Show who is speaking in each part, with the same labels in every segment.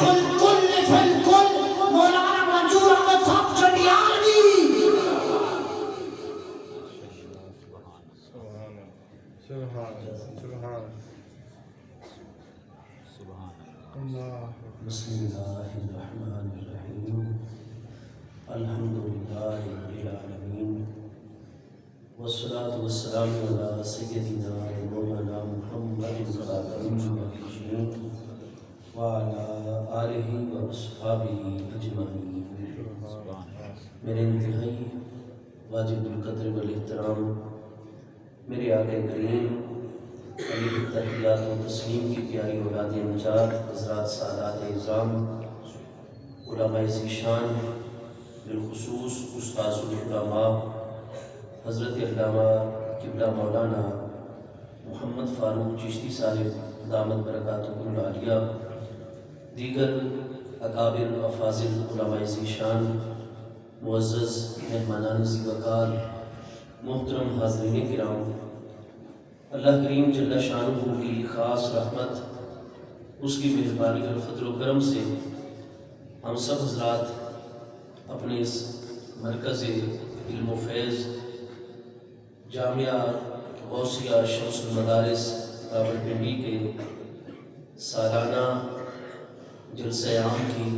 Speaker 1: شیخ الکل فی الکل مولانا منظور احمد صاحب چنڈیالوی.
Speaker 2: بسم اللہ الرحمن الرحیم. الحمدللہ رب العالمین والصلاة والسلام علی سیدنا مولانا محمد خاتم النبیین وعلی آلہ واصحابہ اجمعین. میرے انتہائی واجب القدر والاحترام میرے آقا کریم علیہ تحیات و تسلیم کی پیاری اولاد نجات حضرات سادات اعظام علماء ذیشان بالخصوص استاذ العلماء حضرت علامہ قبلہ مولانا محمد فاروق چشتی صاحب دامت برکاتہم العالیہ، دیگر اکابر افاضل علماء ذیشان، معزز مہمانان ذی وقار، محترم حاضرین کرام، اللہ کریم جل شانہ کی خاص رحمت، اس کی مہربانی اور فضل و کرم سے ہم سب حضرات اپنے اس مرکز علم و فیض جامعہ غوثیہ شمس المدارس راولپنڈی کے سالانہ جلسہ عام کی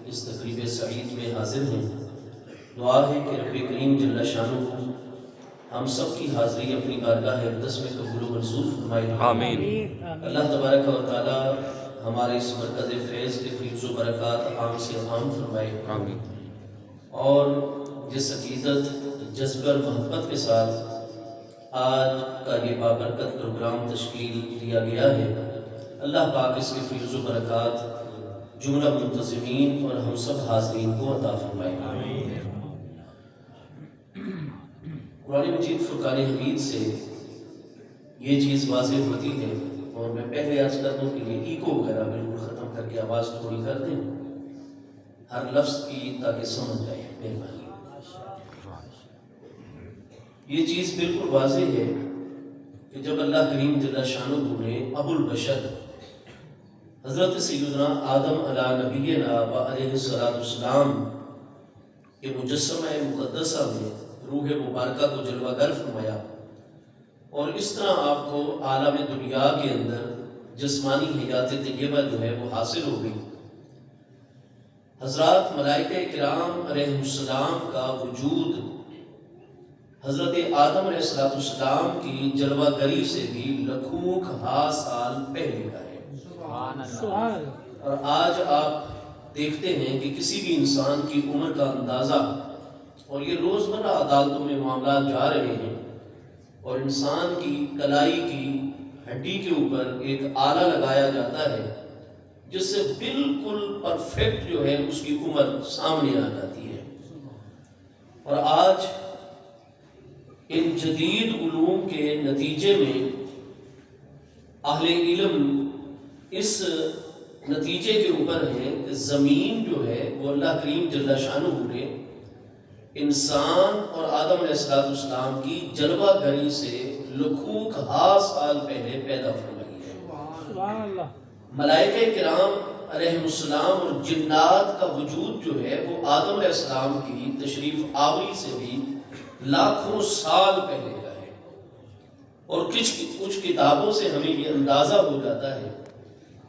Speaker 2: اس تقریب سعید میں حاضر ہیں. دعا ہے کہ رب کریم جل شانہ ہم سب کی حاضری اپنی بارگاہ اقدس میں قبول و منظور فرمائے. آمین. اللہ تبارک و تعالی ہمارے اس مرکز فیض کے فیض و برکات عام سے عام فرمائے. آمین. اور جس عقیدت جذبہ اور محبت کے ساتھ آج کا یہ بابرکت پروگرام تشکیل دیا گیا ہے، اللہ پاک اس کے فیض و برکات جملہ منتظمین اور ہم سب حاضرین کو عطا فرمائے. آمین. قرآن مجید فرقان حمید سے یہ چیز واضح ہوتی ہے، اور میں پہلے عرض کر دوں کہ یہ ایکو وغیرہ بالکل ختم کر کے آواز تھوڑی کر دیں ہر لفظ کی، تاکہ سمجھ جائے. مہربانی. یہ چیز بالکل واضح ہے کہ جب اللہ کریم جل شانہ نے ابو البشر حضرت سیدنا آدم علیہ نبینا و علیہ السلام کے مجسمہ مقدسہ میں روح مبارکہ کو جلوہ گر فرمایا، اور اس طرح آپ کو عالم دنیا کے اندر جسمانی حیات طیبہ جو ہے وہ حاصل ہو گئی. حضرات ملائکہ کرام علیہ السلام کا وجود حضرت آدم علیہ السلام کی جلوہ گری سے بھی لکھوں سال پہلے کا ہے. اور آج آپ دیکھتے ہیں کہ کسی بھی انسان کی عمر کا اندازہ، اور یہ روزمرہ عدالتوں میں معاملات جا رہے ہیں، اور انسان کی کلائی کی ہڈی کے اوپر ایک آلہ لگایا جاتا ہے جس سے بالکل پرفیکٹ جو ہے اس کی عمر سامنے آ جاتی ہے. اور آج ان جدید علوم کے نتیجے میں اہل علم اس نتیجے کے اوپر ہے کہ زمین جو ہے وہ اللہ کریم جل شانہ نے انسان اور آدم علیہ السلام کی جلوہ گری سے لکھوں سال پہلے پیدا فرمائی ہے. سبحان اللہ. ملائکہ کرام علیہ السلام اور جنات کا وجود جو ہے وہ آدم علیہ السلام کی تشریف آوری سے بھی لاکھوں سال پہلے کا ہے. اور کچھ کتابوں سے ہمیں یہ اندازہ ہو جاتا ہے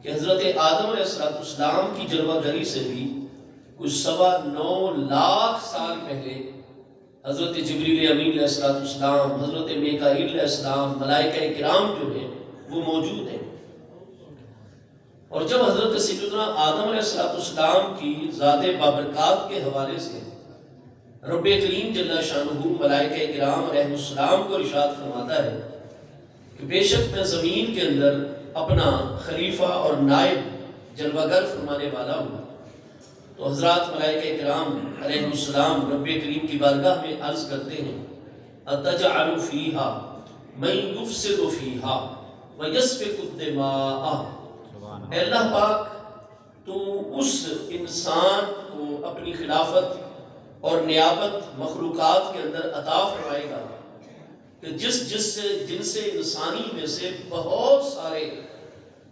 Speaker 2: کہ حضرت آدم علیہ السلام کی جلوہ گری سے بھی کچھ 9.25 لاکھ سال پہلے حضرت جبریل امین علیہ السلام، حضرت میکائیل علیہ السلام، ملائکہ کرام جو ہیں وہ موجود ہیں. اور جب حضرت سیدنا آدم علیہ السلام کی ذات بابرکات کے حوالے سے رب کریم جل شانہ ملائکہ کرام علیہ السلام کو ارشاد فرماتا ہے کہ بے شک میں زمین کے اندر اپنا خلیفہ اور نائب جلوہ گر فرمانے والا ہوں، تو حضرات ملائکہ کرام علیہ السلام رب کریم کی بارگاہ میں عرض کرتے ہیں اتجعل فیہا من یفسد فیہا ویسفک الدماء. اے اللہ پاک، تو اس انسان کو اپنی خلافت اور نیابت مخلوقات کے اندر عطا فرمائے گا کہ جن سے انسانی میں سے بہت سارے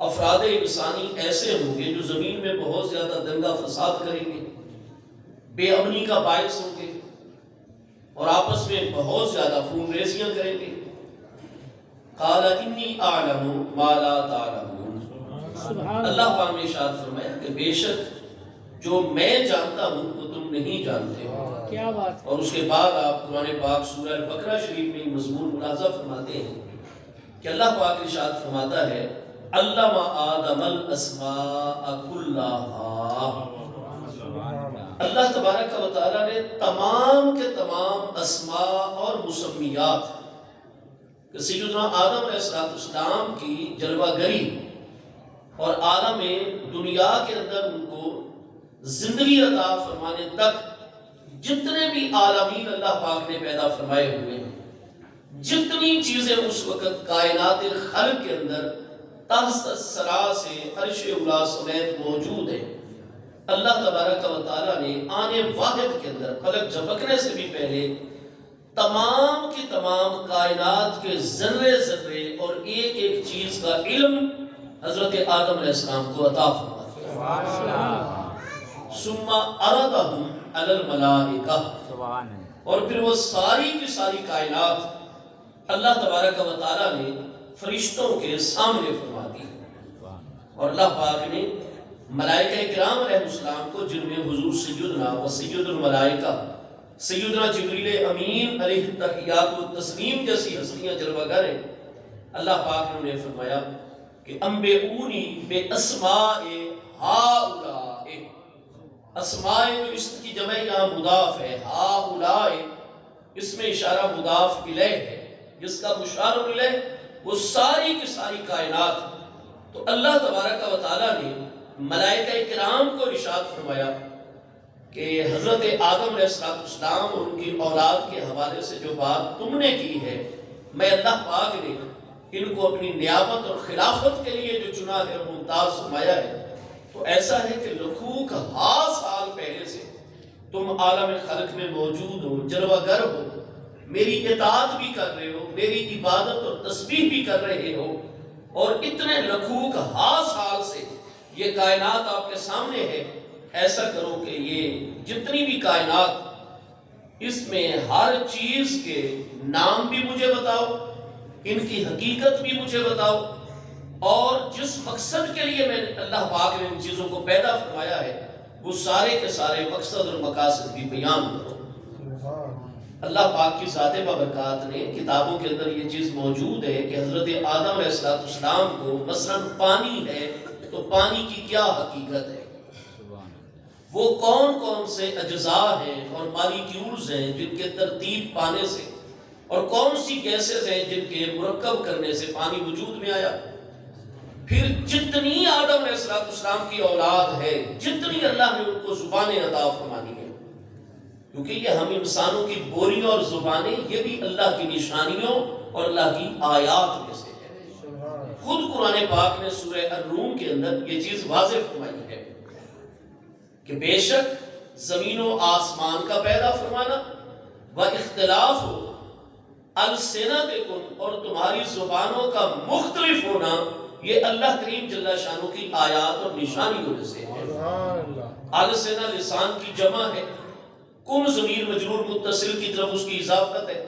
Speaker 2: افراد انسانی ایسے ہوں گے جو زمین میں بہت زیادہ دنگا فساد کریں گے، بے امنی کا باعث ہوں گے اور آپس میں بہت زیادہ خون ریزیاں کریں گے۔ قال انی اعلم ما لا تعلمون، اللہ پاک نے ارشاد فرمایا کہ بے شک جو میں جانتا ہوں وہ تم نہیں جانتے ہو۔
Speaker 1: کیا بات!
Speaker 2: اور اس کے بعد آپ قرآن پاک سورہ البقرہ شریف میں مضمون ملاحظہ فرماتے ہیں کہ اللہ پاک ارشاد فرماتا ہے علم آدم الاسماء کلہا، اللہ تبارک و تعالیٰ نے تمام کے تمام اسماء اور مسمیات کہ سیدنا آدم علیہ السلام کی جلوہ گری اور عالم دنیا کے اندر ان کو زندگی عطا فرمانے تک جتنے بھی عالمین اللہ پاک نے پیدا فرمائے ہوئے ہیں، جتنی چیزیں اس وقت کائنات خلق کے اندر تحت الثری سے عرش اولا سمیت موجود ہیں، اللہ تبارک و تعالیٰ نے آنے واحد کے اندر فلک جھپکنے سے بھی پہلے تمام کی تمام کائنات کے ذرے ذرے اور ایک ایک چیز کا علم حضرت آدم علیہ السلام کو عطا فرمایا۔ ثم عرضهم علی الملائکہ، اور پھر وہ ساری کی ساری کائنات اللہ تبارک و تعالیٰ نے فرشتوں کے سامنے فرما دی، اور اللہ پاک نے ملائکہ کرام علیہ السلام کو، جن میں حضور سیدنا و سید الملائکہ سیدنا جبریل امین علیہ التحیات و تسلیم جیسی ہستیاں جلوہ گر ہیں، اللہ پاک نے انہیں فرمایا کہ انبئونی بے اسماء ہؤلاء، اسماء جو اس کی جمع یہاں مضاف ہے، ہؤلاء اس میں اشارہ مضاف الیہ ہے، جس کا مشار الیہ وہ ساری کی ساری کائنات۔ تو اللہ تبارک و تعالیٰ نے ملائکہ کرام کو ارشاد فرمایا کہ حضرت آدم علیہ السلام اور ان کی اولاد کے حوالے سے جو بات تم نے کی ہے، میں اللہ پاک نے ان کو اپنی نیابت اور خلافت کے لیے جو چنا ہے اور ممتاز فرمایا ہے۔ تو ایسا ہے کہ لکھوک سال پہلے سے تم عالم خلق میں موجود ہو، جلوہ گر ہو، میری اطاعت بھی کر رہے ہو، میری عبادت اور تسبیح بھی کر رہے ہو، اور اتنے لکھوک سال سے یہ کائنات آپ کے سامنے ہے۔ ایسا کرو کہ یہ جتنی بھی کائنات، اس میں ہر چیز کے نام بھی مجھے بتاؤ، ان کی حقیقت بھی مجھے بتاؤ، اور جس مقصد کے لیے میں اللہ پاک نے ان چیزوں کو پیدا فرمایا ہے وہ سارے کے سارے مقصد اور مقاصد بھی بیان کرو۔ اللہ پاک کی ذات بابرکات نے کتابوں کے اندر یہ چیز موجود ہے کہ حضرت آدم علیہ السلام کو مثلا پانی ہے تو پانی کی کیا حقیقت ہے، وہ کون کون سے اجزاء ہیں اور مالیکیولز ہیں جن کے ترتیب پانے سے، اور کون سی گیسز ہیں جن کے مرکب کرنے سے پانی وجود میں آیا۔ پھر جتنی آدم علیہ السلام کی اولاد ہے، جتنی اللہ نے ان کو زبانیں عطا فرمانی ہیں، کیونکہ یہ ہم انسانوں کی بولیاں اور زبانیں یہ بھی اللہ کی نشانیوں اور اللہ کی آیات میں سے ہے۔ خود قرآن پاک نے سورہ الروم کے اندر یہ چیز واضح فرمائی ہے کہ بے شک زمین و آسمان کا پیدا فرمانا و اختلاف السنتکم، اور تمہاری زبانوں کا مختلف ہونا، یہ اللہ کریم جل شانہ کی آیات اور نشانیوں میں سے ہے۔ السنہ لسان کی جمع ہے، کم ضمیر مجرور متصل کی طرف اس کی اضافت ہے،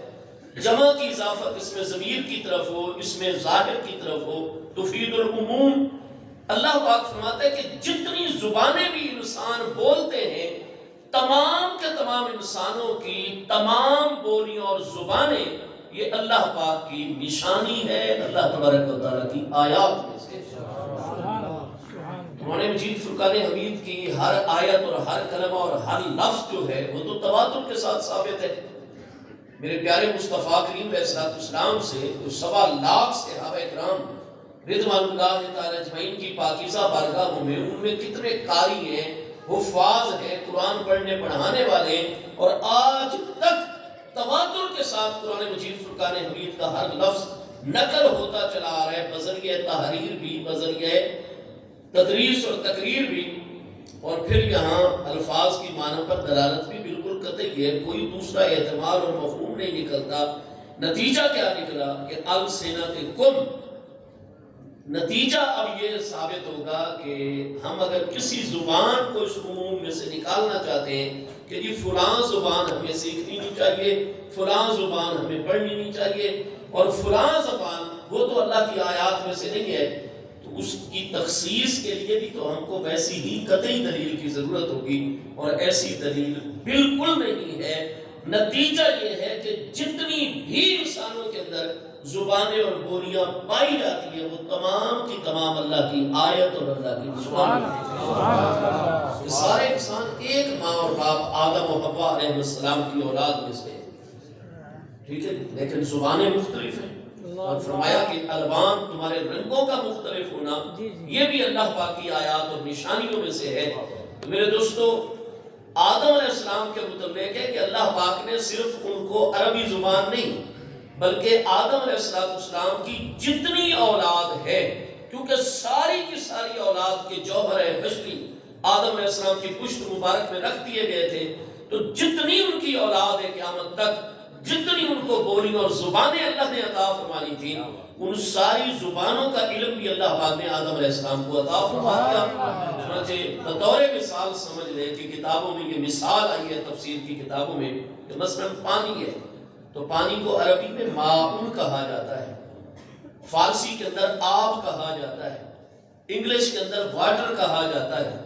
Speaker 2: جمع کی اضافت اس میں ضمیر کی طرف ہو، اس میں ظاہر کی طرف ہو، تفید العموم۔ اللہ پاک فرماتا ہے کہ جتنی زبانیں بھی انسان بولتے ہیں، تمام کے تمام انسانوں کی تمام بولیاں اور زبانیں یہ اللہ پاک کی نشانی ہے، اللہ تبارک و تعالیٰ کی آیات میں سے۔ قرآن مجید فرقان حمید کی ہر آیت اور ہر کلمہ اور ہر لفظ جو ہے وہ تو تواتر کے ساتھ ثابت ہے۔ میرے پیارے مصطفیٰ کریم علیہ السلام سے جو 1.25 لاکھ صحابہ کرام رضوان اللہ تعالی اجمعین کی پاکیزہ بارگاہوں میں، ان میں کتنے قاری ہیں، حفاظ ہیں، قرآن پڑھنے پڑھانے والے، اور آج تک تواتر کے ساتھ قرآن مجید فرقان حمید کا ہر لفظ نقل ہوتا چلا آ رہا ہے، بذریعہ تحریر بھی، بذریعہ تدریس اور تقریر بھی، اور پھر یہاں الفاظ کی معنی پر دلالت بھی بالکل قطعی ہے، کوئی دوسرا احتمال اور مفہوم نہیں نکلتا۔ نتیجہ کیا نکلا کہ السنتکم، نتیجہ اب یہ ثابت ہوگا کہ ہم اگر کسی زبان کو اس عموم میں سے نکالنا چاہتے ہیں کہ جی فلاں زبان ہمیں سیکھنی نہیں چاہیے، فلاں زبان ہمیں پڑھنی نہیں چاہیے، اور فلاں زبان وہ تو اللہ کی آیات میں سے نہیں ہے، تو اس کی تخصیص کے لیے بھی تو ہم کو ویسی ہی قطعی دلیل کی ضرورت ہوگی، اور ایسی دلیل بالکل نہیں ہے۔ نتیجہ یہ ہے کہ جتنی بھی انسانوں کے اندر زبانیں اور بولیاں پائی جاتی ہیں وہ تمام کی تمام اللہ کی آیت اور اللہ کی زبان ہیں۔ سارے انسان ایک ماں اور باپ آدم و حوا علیہ السلام کی اولاد میں سے، ٹھیک ہے، لیکن زبانیں مختلف ہیں، اور فرمایا کہ الوان تمہارے رنگوں کا مختلف ہونا یہ بھی اللہ پاک کی آیات اور نشانیوں میں سے ہے۔ تو میرے دوستو، آدم علیہ السلام کے متعلق ہے کہ اللہ پاک نے صرف ان کو عربی زبان نہیں بلکہ آدم علیہ السلام کی جتنی اولاد ہے، کیونکہ ساری کی ساری اولاد کے جوہر بشری آدم علیہ السلام کی پشت مبارک میں رکھ دیے گئے تھے، تو جتنی ان کی اولاد ہے قیامت تک، جتنی ان کو بولی اور زبانیں اللہ نے عطا فرمانی تھی، ان ساری زبانوں کا علم بھی اللہ پاک نے آدم علیہ السلام کو عطا فرما دیا۔ چنانچہ بطور مثال سمجھ لیں کہ کتابوں میں یہ مثال آئی ہے، تفسیر کی کتابوں میں، کہ مثلا پانی ہے تو پانی کو عربی میں ماؤن کہا جاتا ہے، فارسی کے اندر آب کہا جاتا ہے، انگلش کے اندر واٹر کہا جاتا ہے،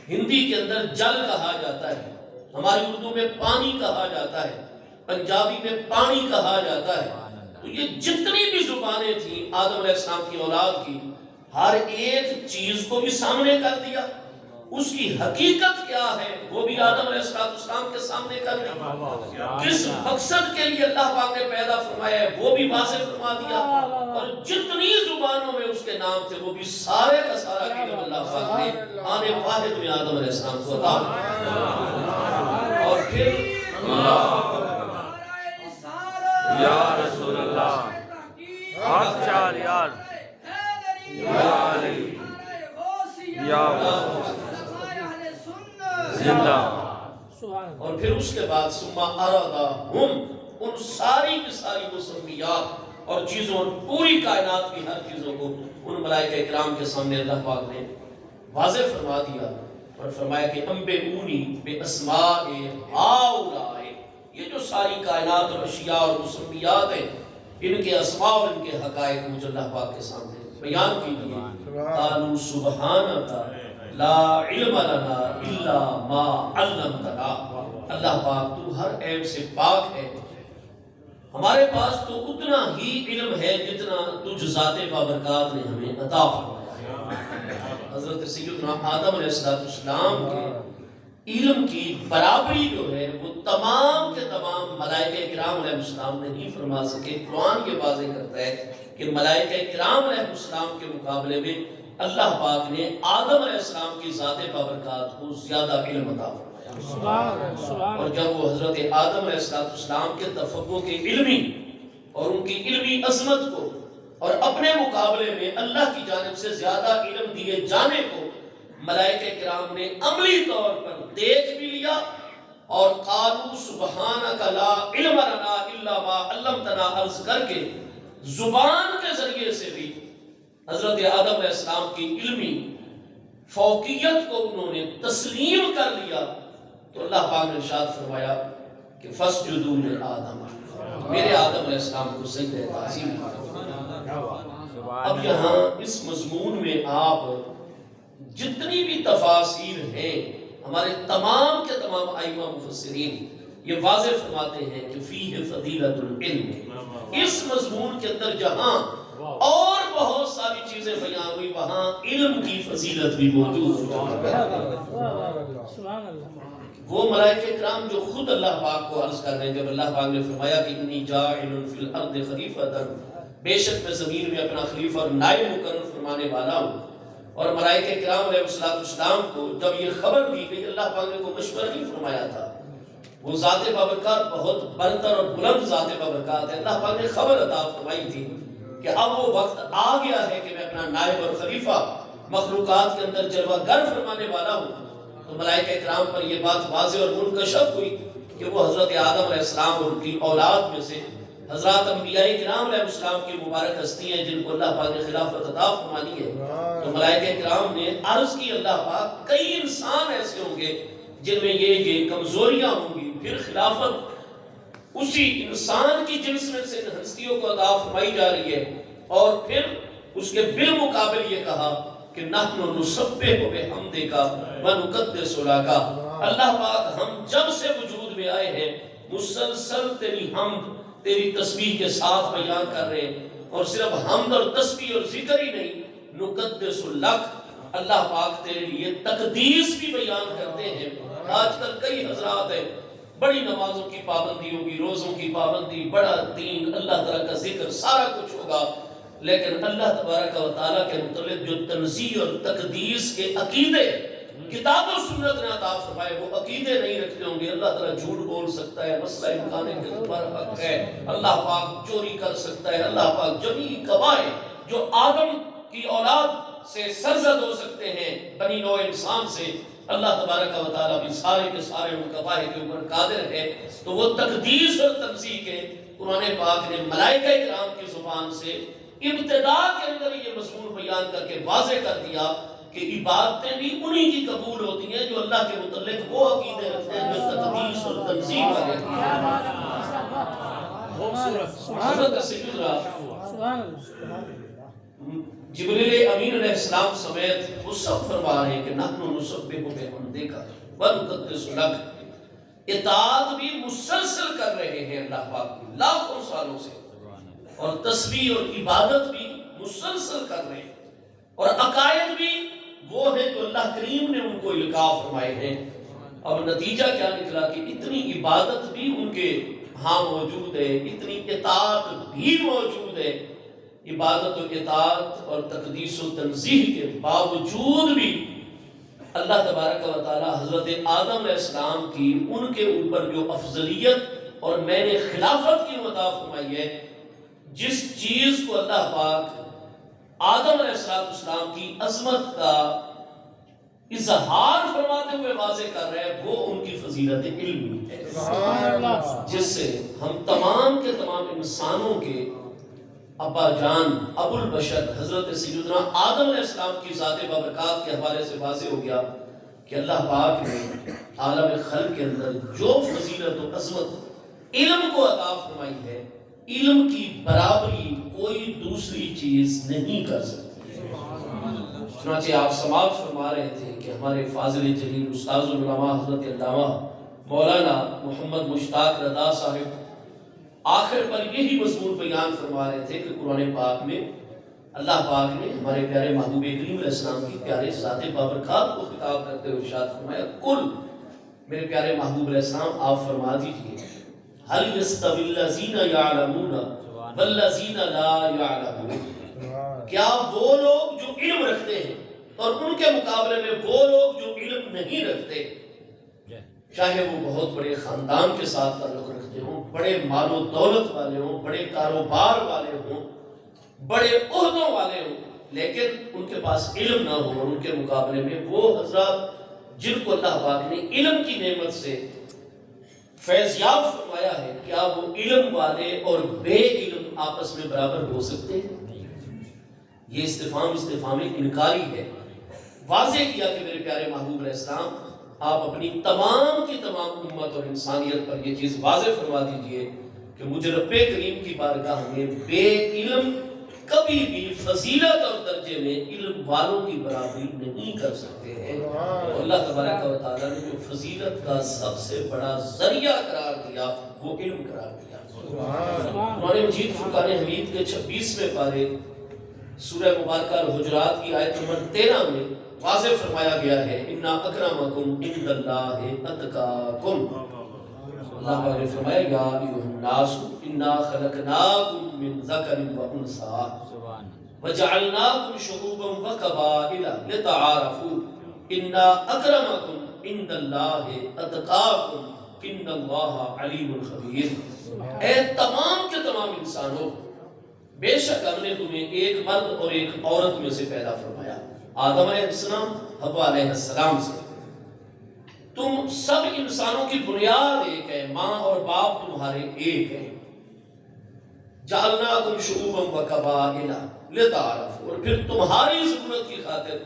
Speaker 2: ہندی کے اندر جل کہا جاتا ہے، ہماری اردو میں پانی کہا جاتا ہے، پنجابی میں پانی کہا جاتا ہے۔ تو یہ جتنی بھی زبانیں تھیں آدم علیہ السلام کی اولاد کی، ہر ایک چیز کو بھی سامنے کر دیا، اس کی حقیقت کیا ہے وہ بھی آدم علیہ السلام کے سامنے کر دی، کس مقصد کے لیے اللہ پاک نے پیدا فرمایا ہے وہ بھی واضح فرما دیا، اور جتنی زبانوں میں اس کے نام تھے وہ بھی سارے کا سارا علم اللہ پاک نے آنے واحد میں آدم علیہ السلام کو عطا فرمایا۔ اور پھر
Speaker 3: یا رسول اللہ، حق چار یار، یا علی، یا زندہ۔
Speaker 2: اور پھر اس کے بعد ثم ارادہم، ان ساری کی ساری مسمیات اور چیزوں، پوری کائنات کی ہر چیزوں کو ان ملائکہ اکرام کے سامنے اللہ پاک نے واضح فرما دیا، اور فرمایا کہ انبئونی باسماء ہؤلاء، یہ جو ساری کائنات اور اشیاء اور مسمیات ہیں، ان کے اسماء اور ان کے حقائق مجھے اللہ پاک کے سامنے بیان کیجیے۔ قالوا سبحانک لا علم لنا الا ما علمتنا، اللہ پاک تو ہر عیب سے پاک ہے، ہمارے پاس تو اتنا ہی علم ہے جتنا تجھ ذات بابرکات نے ہمیں عطا فرمایا ہے۔ حضرت سیدنا آدم علیہ السلام کے علم کی برابری جو ہے وہ تمام کے تمام ملائکہ کرام علیہ السلام نے نہیں فرما سکے۔ قرآن یہ واضح کرتا ہے کہ ملائکہ کرام علیہ السلام کے مقابلے میں اللہ پاک نے آدم علیہ السلام کی ذات بابرکات کو زیادہ علم عطا فرمایا، اور جب وہ حضرت آدم علیہ السلام کے تفوق علمی اور ان کی علمی عظمت کو اور اپنے مقابلے میں اللہ کی جانب سے زیادہ علم دیے جانے کو ملائکہ کرام نے عملی طور پر دیکھ بھی لیا، اور قالوا سبحانک لا علم لنا الا ما علمتنا عرض کر کے زبان کے ذریعے سے بھی حضرت آدم علیہ السلام کی علمی فوقیت کو انہوں نے تسلیم کر لیا، تو اللہ پاک نے ارشاد فرمایا کہ فاسجدوا لآدم، میرے آدم علیہ السلام کو سجدہ تعظیم کرو۔ اب یہاں اس مضمون میں آپ جتنی بھی تفاسیر ہیں، ہمارے تمام کے تمام ائمہ مفسرین یہ واضح فرماتے ہیں کہ فیہ فضیلت العلم، اس مضمون کے اندر جہاں اور بہت ساری چیزیں بیان ہوئی وہاں علم کی فضیلت بھی موجود ہے۔ وہ ملائکہ کرام جو خود اللہ پاک کو عرض کر رہے ہیں، جب اللہ پاک نے فرمایا کہ انی جاعل فی الارض خلیفۃ، بے شک میں زمین میں اپنا خلیفہ اور نائب مقرر فرمانے والا ہوں، اور ملائکہ کرام علیہ السلام کو جب یہ خبر دی گئی، اللہ پاک نے کوئی مشورہ نہیں فرمایا تھا، وہ ذات بابرکات بہت برتر اور بلند ذات بابرکات ہے، اللہ پاک نے خبر عطا فرمائی تھی کہ اب وہ وقت آ گیا ہے کہ میں اپنا نائب اور خلیفہ مخلوقات کے اندر جلوہ گر فرمانے والا ہوں۔ تو ملائکہ کرام پر یہ بات واضح اور منکشف ہوئی کہ وہ حضرت آدم علیہ السلام اور ان کی اولاد میں سے حضرات انبیاء کرام علیہ السلام کی مبارک ہستی ہیں جن کو اللہ پاک نے خلافت عطا فرمانی ہے، تو ملائکہ کرام نے عرض کی اللہ پاک کئی انسان ایسے ہوں گے جن میں یہ کمزوریاں ہوں گی، پھر خلافت اسی انسان کی جنس میں سے ہستیوں کو عطا فرمائی جا رہی ہے، اور پھر اس کے بالمقابل یہ کہا کہ نحن نسبح بحمدک ونقدس لک، اللہ پاک ہم جب سے وجود میں آئے ہیں مسلسل تیری حمد تیری تسبیح کے ساتھ بیان کر رہے ہیں، اور صرف حمد اور تسبیح اور ذکر ہی نہیں، نقدس لک، اللہ پاک تیرے لیے تقدیس بھی بیان کرتے ہیں۔ آج کل کئی حضرات ہیں بڑی نمازوں کی پابندی ہوگی، روزوں کی پابندی، بڑا دین، اللہ تعالیٰ کا ذکر، سارا کچھ ہوگا، لیکن اللہ تبارک و تعالیٰ کے متعلق جو تنزیہ اور تقدیس کے عقیدے کتاب و سنت نے عطا فرمائے وہ عقیدے نہیں رکھتے ہوں گے۔ اللہ تعالیٰ جھوٹ بول سکتا ہے، مسئلہ امکان کے اوپر حق ہے، اللہ پاک چوری کر سکتا ہے، اللہ پاک جمیع قبائح جو آدم کی اولاد سے سرزد ہو سکتے ہیں، بنی نوع انسان سے، اللہ تبارک و تعالیٰ بھی سارے کے سارے ان قبائح کے اوپر قادر ہے۔ تو وہ تقدیس اور تنزیہ کے قرآن پاک نے ملائکہ کرام کی زبان سے ابتدا کے اندر یہ مضمون بیان کر کے واضح کر دیا کہ عبادتیں بھی انہی کی قبول ہوتی ہیں جو اللہ کے متعلق وہ عقیدے رکھتے ہیں جو تقدیس اور تنزیہ والے حضرت سیدنا جبریل امین علیہ السلام سمیت وہ سب فرما رہے ہیں کہ نحن نسبح بحمدک ونقدس لک، اطاعت بھی مسلسل کر رہے ہیں اللہ پاک کی لاکھوں سالوں سے، اور تسبیح اور عبادت بھی مسلسل کر رہے ہیں، اور عقائد بھی وہ ہیں جو اللہ کریم نے ان کو القاء فرمائے ہیں۔ اب نتیجہ کیا نکلا کہ اتنی عبادت بھی ان کے ہاں موجود ہے، اتنی اطاعت بھی موجود ہے، عبادت و اطاعت اور تقدیس و تنزیہ کے باوجود بھی اللہ تبارک و تعالی حضرت آدم علیہ السلام کی ان کے اوپر جو افضلیت اور میں نے خلافت کی عطا فرمائی ہے، جس چیز کو اللہ پاک آدم علیہ السلام کی عظمت کا اظہار فرماتے ہوئے واضح کر رہے ہیں، وہ ان کی فضیلت علمی ہے، جس سے ہم تمام کے تمام انسانوں کے ابا جان ابو البشر حضرت سیدنا آدم علیہ السلام کی ذات بابرکات کے حوالے سے واضح ہو گیا کہ اللہ پاک نے عالم خلق کے اندر جو فضیلت و عظمت علم کو عطا فرمائی ہے، علم کی برابری کوئی دوسری چیز نہیں کر سکتی ہے۔ چنانچہ آپ سماعت فرما رہے تھے کہ ہمارے فاضل جلیل استاذ العلماء حضرت علامہ مولانا محمد مشتاق رضا صاحب آخر پر یہی مضمون بیان فرما رہے تھے کہ قرآن پاک میں اللہ پاک نے ہمارے پیارے محبوب کریم علیہ السلام کی پیارے ذات بابرکات کو خطاب کرتے ہوئے ارشاد فرمایا، کل میرے پیارے محبوب علیہ السلام آپ فرما دیجئے هل يستوي الذين يعلمون والذين لا يعلمون، کیا وہ لوگ جو علم رکھتے ہیں اور ان کے مقابلے میں وہ لوگ جو علم نہیں رکھتے، چاہے وہ بہت بڑے خاندان کے ساتھ تعلق رکھتے ہوں، بڑے مال و دولت والے ہوں، بڑے کاروبار والے ہوں، بڑے عہدوں والے ہوں، لیکن ان کے پاس علم نہ ہو، اور ان کے مقابلے میں وہ حضرات جن کو اللہ پاک نے علم کی نعمت سے فیضیاب فرمایا ہے، کیا وہ علم والے اور بے علم آپس میں برابر ہو سکتے ہیں؟ یہ استفہام انکاری ہے۔ واضح کیا کہ میرے پیارے محبوب علیہ السلام آپ اپنی تمام کی تمام امت اور انسانیت پر یہ چیز واضح فرما دیجئے کہ مجھ رب کریم کی بارگاہ میں بے علم کبھی بھی فضیلت اور درجے میں علم والوں کی برابری نہیں کر سکتے ہیں۔ اللہ تبارک و تعالیٰ نے جو فضیلت کا سب سے بڑا ذریعہ قرار دیا وہ علم قرار دیا۔ قرآن مجید فرقان حمید کے 26ویں پارے سورہ مبارکہ الحجرات کی آیت نمبر 13 میں واضح فرمایا گیا ہے، اِنَّا أَكْرَمَكُمْ عِنْدَ اللَّهِ أَتْقَاكُمْ، اللہ پاک نے فرمایا یا ایھا الناس اِنَّا خَلَقْنَاكُمْ مِنْ ذَكَرٍ وَأُنْثَىٰ وَجَعَلْنَاكُمْ شُعُوبًا وَقَبَائِلَ لِتَعَارَفُوا اِنَّا أَكْرَمَكُمْ عِنْدَ اللَّهِ أَتْقَاكُمْ إِنَّ اللَّهَ عَلِيمٌ خَبِيرٌ۔ اے تمام کے تمام انسانوں، بے شک ہم نے تمہیں ایک مرد اور ایک عورت میں سے پیدا فرمایا، آدم علیہ السلام حوا علیہ السلام سے۔ تم سب انسانوں کی بنیاد ایک ہے، ماں اور باپ تمہارے ایک ہیں، جعلناکم شعوبا وقبائل لتعارفوا، اور پھر تمہاری ضرورت کی خاطر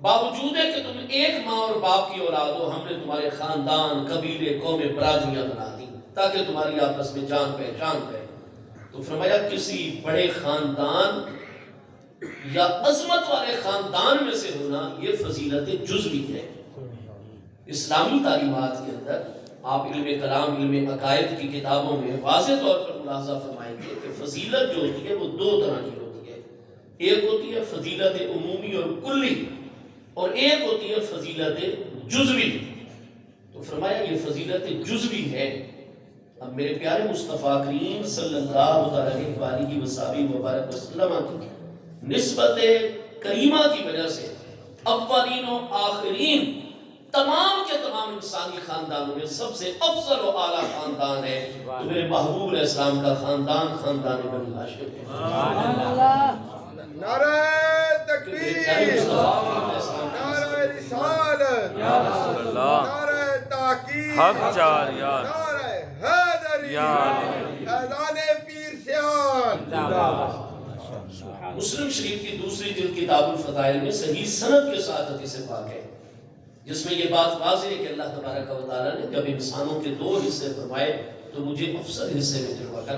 Speaker 2: باوجود ہے کہ تم ایک ماں اور باپ کی اولاد ہو، ہم نے تمہارے خاندان، قبیلے، قومیں، برادریاں بنا دی تاکہ تمہاری آپس میں جان پہچان رہے۔ تو فرمایا کسی بڑے خاندان یا عظمت والے خاندان میں سے ہونا یہ فضیلت جزوی ہے۔ اسلامی تعلیمات کے اندر آپ علم کلام، علم عقائد کی کتابوں میں واضح طور پر ملاحظہ فرمائیں گے کہ فضیلت جو ہوتی ہے وہ دو طرح کی ہوتی ہے، ایک ہوتی ہے فضیلت عمومی اور کلی، اور ایک ہوتی ہے فضیلت جزوی۔ تو فرمایا یہ فضیلت جزوی ہے۔ اب میرے پیارے مصطفیٰ کریم صلی اللہ علیہ وآلہ وسلم کی نسبت کریمہ کی وجہ سے اولین و آخرین تمام کے تمام انسانی خاندانوں میں سب سے افضل و اعلیٰ خاندان ہے تو میرے محبوب علیہ السلام کا خاندان، خاندان بنی ہاشم ہے۔
Speaker 4: نعرہ تکبیر، نعرہ رسالت،
Speaker 3: یا رسول اللہ،
Speaker 4: نعرہ تحقیق،
Speaker 3: حق چار یار،
Speaker 4: نعرہ حیدری،
Speaker 3: یا علی،
Speaker 4: اذان پیر سیال۔
Speaker 2: مسلم شریف کی دوسری جلد کتاب الفضائل میں صحیح سند کے ساتھ حدیث پاک ہے جس میں یہ بات واضح ہے کہ اللہ تبارک و تعالیٰ نے جب انسانوں کے دو حصے فرمائے تو مجھے افضل حصے میں جلوہ کر۔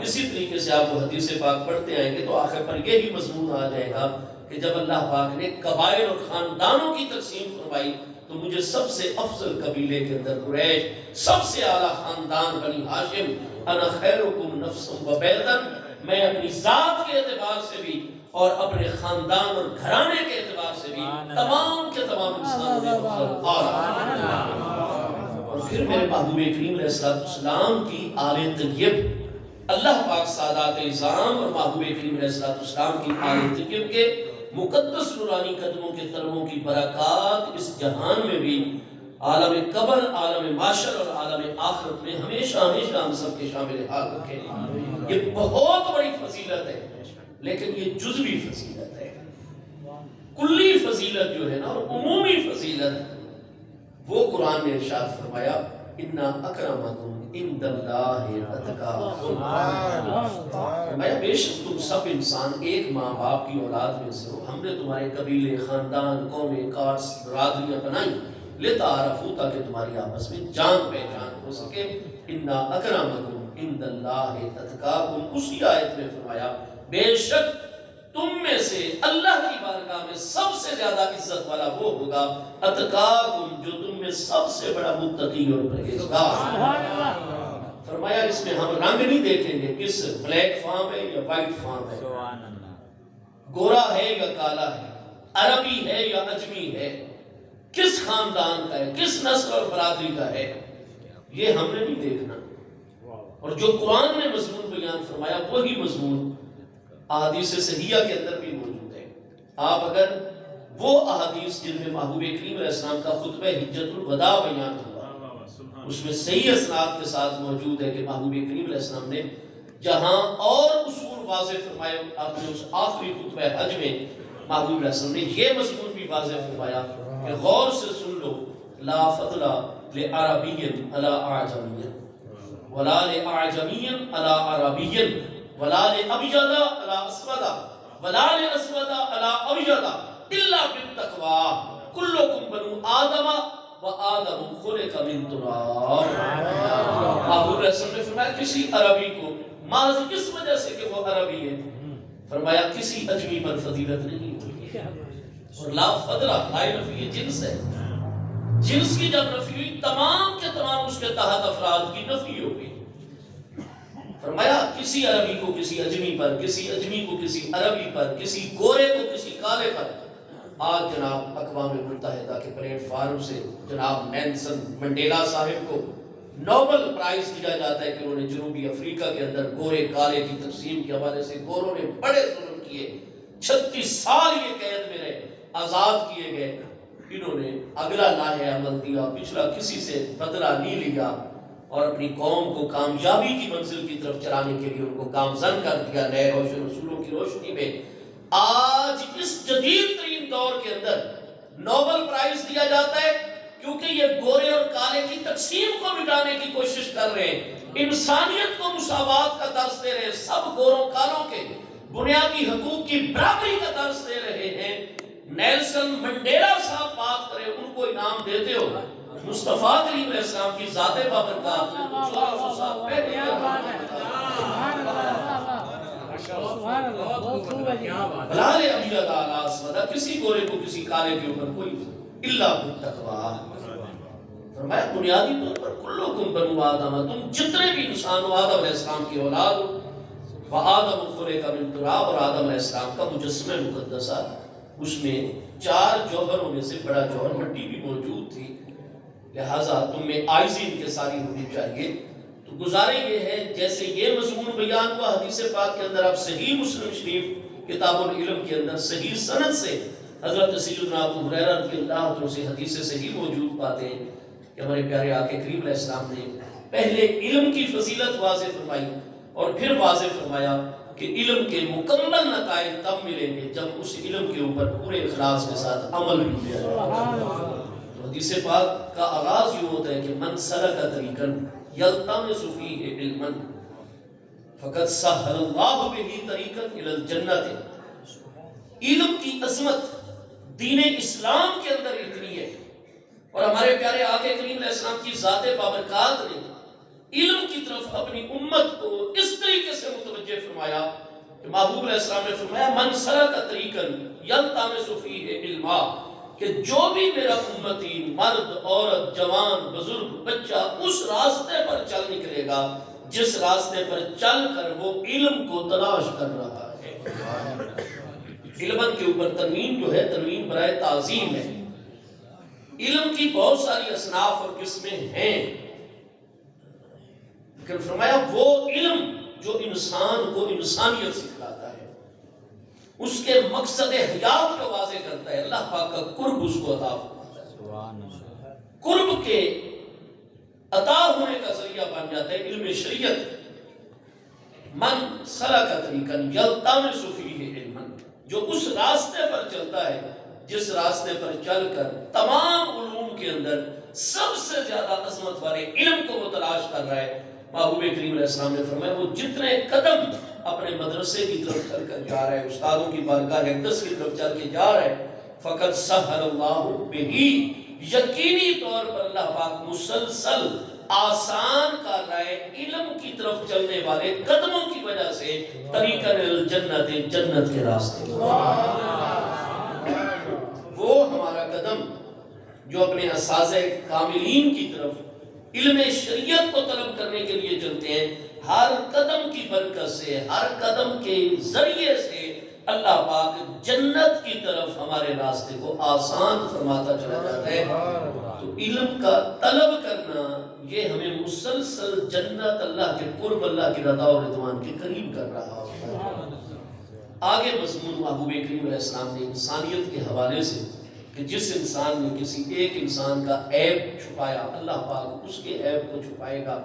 Speaker 2: اسی طریقے سے آپ وہ حدیث پاک پڑھتے آئیں گے تو آخر پر یہی مضمون آ جائے گا کہ جب اللہ پاک نے قبائل اور خاندانوں کی تقسیم فرمائی تو مجھے سب سے افضل قبیلے کے اندر قریش، سب سے اعلیٰ خاندان بنی ہاشم، انا خیرکم نفسا و بیتن، میں اپنی ذات کے اعتبار سے بھی اور اپنے خاندان اور گھرانے کے اعتبار سے بھی تمام کے تمام انسانوں میں افضل اور پھر میرے محبوب کریم علیہ السلام کی آل طیب، اللہ پاک سادات اعظام اور محبوب کریم علیہ السلام کی آل طیب کے مقدس نورانی قدموں کے تلووں کی برکات اس جہان میں بھی عالم قبر، عالم معاشر اور عالم آخرت میں ہمیشہ ہمیشہ ہم سب کے شامل حال رکھے۔ یہ بہت بڑی فضیلت ہے لیکن یہ جزوی فضیلت ہے۔ کلی فضیلت جو ہے نا اور عمومی فضیلت وہ قرآن نے ارشاد فرمایا اِنَّ أَكْرَمَكُمْ عِنْدَ اللَّهِ أَتْقَاكُمْ، فرمایا بے شک تم سب انسان ایک ماں باپ کی اولاد میں سے ہو، ہم نے تمہارے قبیلے، خاندان، قومیں، کاسٹ، برادریاں بنائی لِتَعَارَفُوا تاکہ تمہاری آپس میں جان پہچان ہو سکے۔ اِنَّ أَكْرَمَكُمْ عِنْدَ اللَّهِ أَتْقَاكُمْ، اسی آیت میں فرمایا بے شک تم میں سے اللہ کی بارگاہ میں سب سے زیادہ عزت والا وہ ہوگا اتقاکم، جو تم میں سب سے بڑا متقی اور پرہیزگار۔ فرمایا اس میں ہم رنگ نہیں دیکھیں گے کس بلیک فارم ہے یا وائٹ فارم ہے، گورا ہے یا کالا ہے، عربی ہے یا اجمی ہے، کس خاندان کا ہے، کس نسل اور برادری کا ہے، یہ ہم نے نہیں دیکھنا۔ اور جو قرآن نے مضمون بیان فرمایا وہی مضمون احادیث صحیحہ کے اندر بھی موجود ہے۔ آپ اگر وہ احادیث جن میں محبوب کریم علیہ السلام کا خطبہ حجت الوداع بیان ہوا اس میں صحیح اسناد کے ساتھ موجود ہے کہ محبوب کریم علیہ السلام نے جہاں اور اصول واضح فرمائے، آپ نے اس آخری خطبہ حج میں محبوب علیہ السلام نے یہ مضمون بھی واضح فرمایا کہ غور سے سن لو، لا فضل لعربی علی اعجمی ولا لأعجمی علی عربی ولا لأبجد علی اسود ولا لأسود علی ابجد الا بالتقوی کلکم بنو آدم وآدم خلق من تراب۔ محبوب علیہ السلام نے فرمایا کسی عربی کو محض اس وجہ سے کہ وہ عربی ہے، فرمایا کسی اجمی پر فضیلت نہیں ہوئی۔ اور لا فضل لا نفی جنس ہے، جنس کی جب نفی ہوئی تمام کے تمام اس کے تحت افراد کی نفی ہو گئی۔ فرمایا کسی عربی کو کسی اجمی پر، کسی اجمی کو کسی عربی پر، کسی گورے کو کسی کالے پر۔ آج جناب اقوام متحدہ کے پلیٹ فارم سے جناب نیلسن منڈیلا صاحب کو نوبل پرائز دیا جاتا ہے کہ انہوں نے جنوبی افریقہ کے اندر گورے کالے کی تقسیم کے حوالے سے گوروں نے بڑے ظلم کیے، 36 سال یہ قید میں رہے، آزاد کیے گئے۔ انہوں نے اگلا لاہ عمل دیا، پچھلا کسی سے بدلہ نہیں لیا اور اپنی قوم کو کامیابی کی منزل کی طرف چلانے کے لیے ان کو گامزن کر دیا نئے روشن اصولوں کی روشنی میں۔ آج اس جدید ترین دور کے اندر نوبل پرائز دیا جاتا ہے کیونکہ یہ گورے اور کالے کی تقسیم کو مٹانے کی کوشش کر رہے ہیں۔ انسانیت کو مساوات کا درس دے رہے ہیں، سب گوروں کالوں کے بنیادی حقوق کی برابری کا درس دے رہے ہیں۔ نیلسن منڈیلا صاحب بات کرے، ان کو انعام دیتے ہو، مصطفیٰ کریم علیہ السلام کی ذات بابرکات نے تو 1400 سال پہلے بلال ابی علی اسودہ، کسی گورے کو کسی کالے کے اوپر کوئی الا بالتقویٰ، فرمایا بنیادی طور پر کلکم بنو آدم، تم جتنے بھی انسان ہو آدم علیہ السلام کی اولاد ہو، وآدم خلق من تراب، اور آدم علیہ السلام کا مجسمہ مقدسہ، اس میں 4 جوہروں میں سے بڑا جوہر مٹی بھی موجود تھی، لہٰذا تم میں آئزی ان کے ساری ہونی چاہیے۔ تو گزارے یہ ہے جیسے یہ مضمون بیان ہوا حدیث پاک کے اندر، آپ صحیح مسلم شریف کتاب العلم کے اندر صحیح سند سے حضرت سیدنا ابو ہریرہ رضی اللہ عنہ سے حدیث صحیح موجود پاتے ہیں کہ ہمارے پیارے آقا کریم علیہ السلام نے پہلے علم کی فضیلت واضح فرمائی اور پھر واضح فرمایا کہ علم کے مکمل نتائج تب ملیں گے جب اس علم کے اوپر پورے اخلاص کے ساتھ عمل بھی کیا جائے۔ تو حدیث پاک کا آغاز یوں ہوتا ہے کہ من سلک طریقا یلتمس فیہ علما فقد سہل اللہ بہ طریقا الی الجنۃ۔ علم کی عظمت دین اسلام کے اندر اتنی ہے، اور ہمارے پیارے آقا کریم علیہ السلام کی ذات بابرکات نے علم کی طرف اپنی امت کو اس طریقے سے متوجہ فرمایا کہ محبوب علیہ السلام نے فرمایا من سلک طریقا یلتمس فیہ علما، کہ جو بھی میرا امتی مرد عورت جوان بزرگ بچہ اس راستے پر چل نکلے گا جس راستے پر چل کر وہ علم کو تلاش کر رہا ہے۔ علم کے اوپر تنوین جو ہے تنوین برائے تعظیم ہے۔ علم کی بہت ساری اصناف اور قسمیں ہیں، لیکن فرمایا وہ علم جو انسان کو انسانیت سکھلاتا ہے، اس کے مقصد حیات کو واضح کرتا ہے، اللہ پاک کا قرب اس کو عطا فرماتا ہے، قرب کے عطا ہونے کا ذریعہ بن جاتا ہے علم شریعت۔ من سلک طریقا یلتمس فیہ علما، جو اس راستے پر چلتا ہے جس راستے پر چل کر تمام علوم کے اندر سب سے زیادہ عظمت والے علم کو وہ تلاش کر رہا ہے۔ محبوب کریم علیہ السلام نے فرمایا وہ جتنے قدم اپنے مدرسے کی طرف چل کر جا رہا ہے، استادوں کی بارگاہ اقدس کی طرف چل کے جا رہا ہے، فقط سہل اللہ بہ، یقینی طور پر اللہ پاک مسلسل آسان کر رہا ہے علم کی طرف چلنے والے قدموں کی وجہ سے طریقہ الجنت، جنت کے راستے۔ وہ ہمارا قدم جو اپنے اساتذہ کاملین کی طرف علم شریعت کو طلب کرنے کے لیے چلتے ہیں، ہر قدم کی برکت سے، ہر قدم کے ذریعے سے اللہ پاک جنت کی طرف ہمارے راستے کو آسان فرماتا چلا جاتا ہے۔ تو علم کا طلب کرنا یہ ہمیں مسلسل جنت، اللہ کے قرب، اللہ کی رضا اور رضوان کے قریب کر رہا ہوتا ہے۔ آگے مضمون محبوب کریم علیہ السلام نے انسانیت کے حوالے سے کہ جس انسان نے کسی ایک انسان کا عیب چھپایا اللہ پاک اس کے عیب کو چھپائے گا،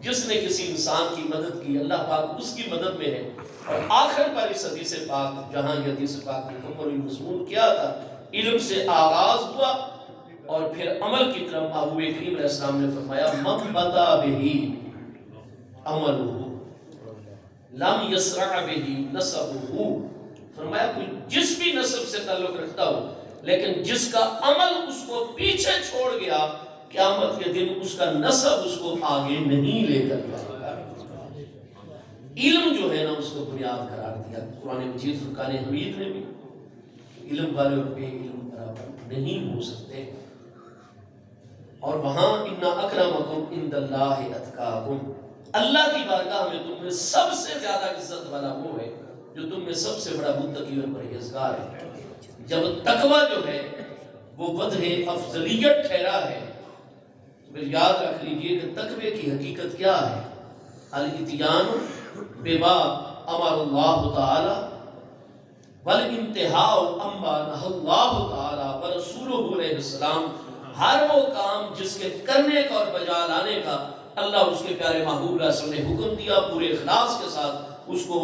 Speaker 2: جس نے کسی انسان کی مدد کی اللہ پاک اس کی مدد میں ہے۔ اور آخر پر اس حدیث پاک، جہاں یہ حدیث پاک مکمل مضمون کیا تھا، علم سے آغاز ہوا اور پھر عمل کی طرف محبوب کریم علیہ السلام نے فرمایا من بدا بہ عملہ لم یسرع بہ نسبہ، فرمایا کوئی جس بھی نسب سے تعلق رکھتا ہو لیکن جس کا عمل اس کو پیچھے چھوڑ گیا، قیامت کے دن اس کا نسب اس کو آگے نہیں لے کر جائے گا۔ علم جو ہے نا اس کو بنیاد قرار دیا قرآن مجید فرقان حمید نے بھی، علم والے اور بے علم برابر نہیں ہو سکتے، اور وہاں ان اکرمکم عند اللہ اتقاکم، اللہ کی بارگاہ میں تم میں سب سے زیادہ عزت والا وہ ہے جو تم میں سب سے بڑا متقی اور پرہیزگار ہے۔ جب تقوی جو ہے وہ وجہ افضلیت ٹھہرا ہے، پھر یاد رکھ لیجئے کہ تقوی کی حقیقت کیا ہے، الاتیان بما امر اللہ تعالی والانتہاء عما نہی اللہ تعالی ورسولہ علیہ السلام، ہر وہ کام جس کے کرنے کا اور بجا لانے کا اللہ اس کے پیارے محبوب علیہ السلام نے حکم دیا، پورے اخلاص کے ساتھ اس کو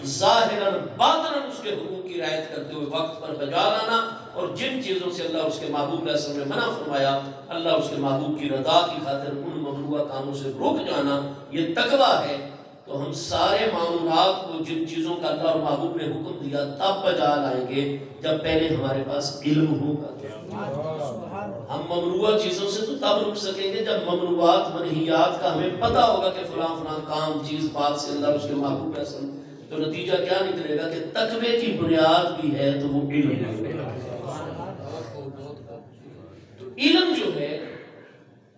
Speaker 2: ظاہراً باطناً اس کے حقوق کی رعایت کرتے ہوئے وقت پر بجا لانا، اور جن چیزوں سے اللہ اس کے محبوب علیہ السلام نے منع فرمایا اللہ اس کے محبوب کی رضا کی خاطر ان ممنوعہ کاموں سے رک جانا، یہ تقویٰ ہے۔ تو ہم سارے معمولات کو جن چیزوں کا اللہ اور محبوب نے حکم دیا تب بجا لائیں گے جب پہلے ہمارے پاس علم ہوگا۔ ہم ممنوعہ چیزوں سے تو تب رک سکیں گے جب ممنوعات منہیات کا ہمیں پتہ ہوگا کہ فلاں فلاں کام چیز بات سے اللہ اور اس کے محبوب کا سن، تو نتیجہ کیا نکلے گا کہ تقوی کی بنیاد بھی ہے تو وہ علم ہے۔ تو علم جو ہے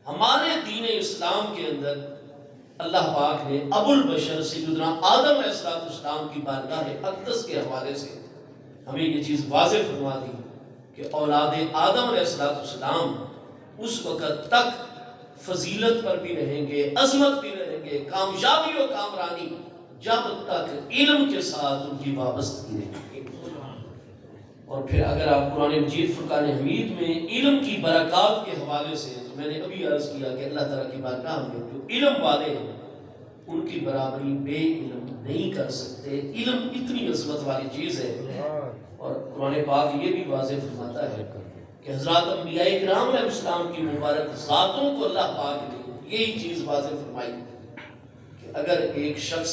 Speaker 2: ہمارے دین اسلام کے اندر اللہ پاک نے ابو البشر سیدنا آدم علیہ السلام کی بارگاہ اقدس کے حوالے سے ہمیں یہ چیز واضح فرما دی کہ اولاد آدم علیہ السلام اس وقت تک فضیلت پر بھی رہیں گے، عظمت بھی رہیں گے، کامیابی و کامرانی، جب تک علم کے ساتھ ان کی وابستگی رہے گی۔ اور پھر اگر آپ قرآن مجید فرقان حمید میں علم کی برکات کے حوالے سے، تو میں نے ابھی عرض کیا کہ اللہ تعالیٰ کی بارگاہ میں جو علم والے ہیں ان کی برابری بے علم نہیں کر سکتے۔ علم اتنی عظمت والی چیز ہے، اور قرآن پاک یہ بھی واضح فرماتا ہے کہ حضرات انبیاء کرام علیہ السلام کی مبارک ذاتوں کو اللہ پاک نے یہی چیز واضح فرمائی کہ اگر ایک شخص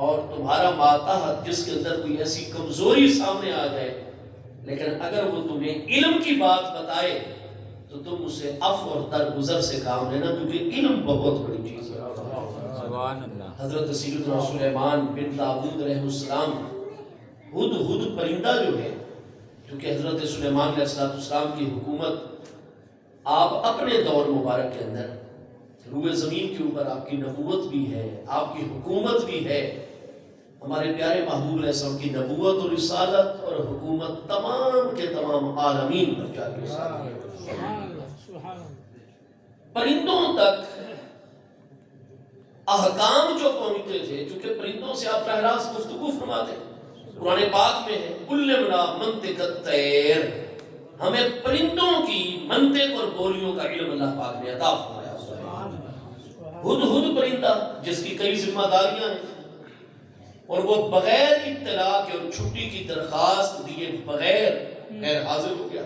Speaker 2: اور تمہارا ماتحت جس کے اندر کوئی ایسی کمزوری سامنے آ جائے، لیکن اگر وہ تمہیں علم کی بات بتائے تو تم اسے عفو اور درگزر سے کام لینا، کیونکہ علم بہت بڑی چیز ہے۔ حضرت سیدنا سلیمان بن داؤد علیہ السلام، ہدہد پرندہ جو ہے، کیونکہ حضرت سلیمان علیہ السلام کی حکومت آپ اپنے دور مبارک کے اندر روئے زمین کے اوپر آپ کی نبوت بھی ہے، آپ کی حکومت بھی ہے۔ ہمارے پیارے محبوب علیہ السلام کی نبوت اور رسالت اور حکومت تمام کے تمام عالمین پر جاری ہے۔ پرندوں تک احکام جو پہنچتے تھے، چونکہ پرندوں سے آپ براہ راست گفتگو فرماتے ہیں، قرآن پاک میں ہے علمنا منطق الطیر، ہمیں پرندوں کی منطق اور بولیوں کا علم اللہ پاک نے عطا فرمایا۔ ہدہد پرندہ جس کی کئی ذمہ داریاں ہیں، اور وہ بغیر اطلاع کے اور چھٹی کی درخواست دیے بغیر غیر حاضر ہو گیا۔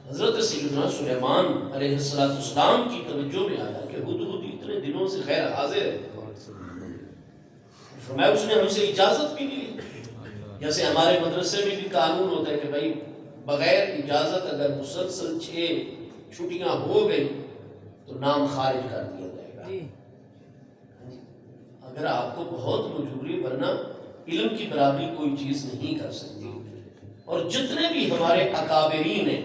Speaker 2: حضرت سیدنا سلیمان علیہ السلام کی توجہ میں آیا کہ ہدہد اتنے دنوں سے غیر حاضر ہے، فرمایا اس نے ہم سے اجازت بھی نہیں لی۔ جیسے ہمارے مدرسے میں بھی قانون ہوتا ہے کہ بھائی بغیر اجازت اگر مسلسل 6 چھٹیاں ہو گئی تو نام خارج کر دیا جائے گا۔ اگر آپ کو بہت مجبوری، ورنہ علم کی برابری کوئی چیز نہیں کر سکتی۔ اور جتنے بھی ہمارے اکابرین ہیں